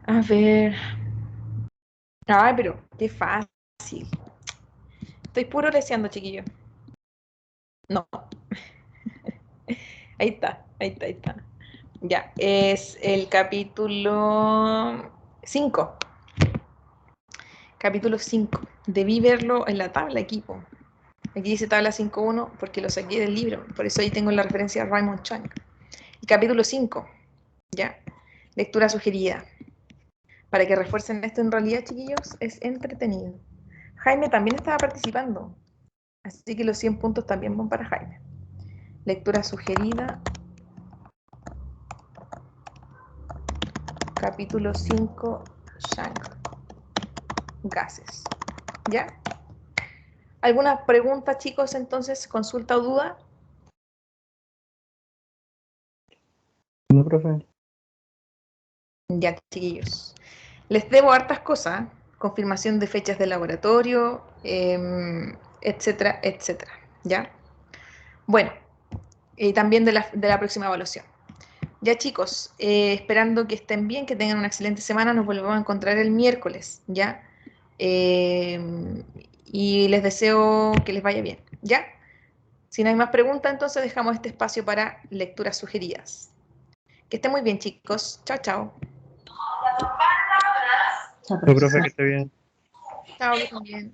A ver. Ay, pero qué fácil. Estoy puro leseando, chiquillo. No. Ahí está. Ya, es el capítulo 5. Capítulo 5. Debí verlo en la tabla aquí, po. Aquí dice tabla 5.1 porque lo saqué del libro. Por eso ahí tengo la referencia a Raymond Chang. El capítulo 5. Ya. Lectura sugerida. Para que refuercen esto, en realidad, chiquillos, es entretenido. Jaime también estaba participando. Así que los 100 puntos también van para Jaime. Lectura sugerida. Capítulo 5. Chang. Gases. ¿Ya? ¿Alguna pregunta, chicos, entonces? ¿Consulta o duda? No, profe. Ya, chiquillos. Les debo hartas cosas. Confirmación de fechas de laboratorio, etcétera, etcétera. ¿Ya? Bueno, y también de la próxima evaluación. Ya, chicos, esperando que estén bien, que tengan una excelente semana. Nos volvemos a encontrar el miércoles, ¿ya? Y les deseo que les vaya bien, ¿ya? Si no hay más preguntas, entonces dejamos este espacio para lecturas sugeridas. Que estén muy bien, chicos. Chao, chao. Chao, No, profe, profesor. que esté bien. Chao, que estén bien.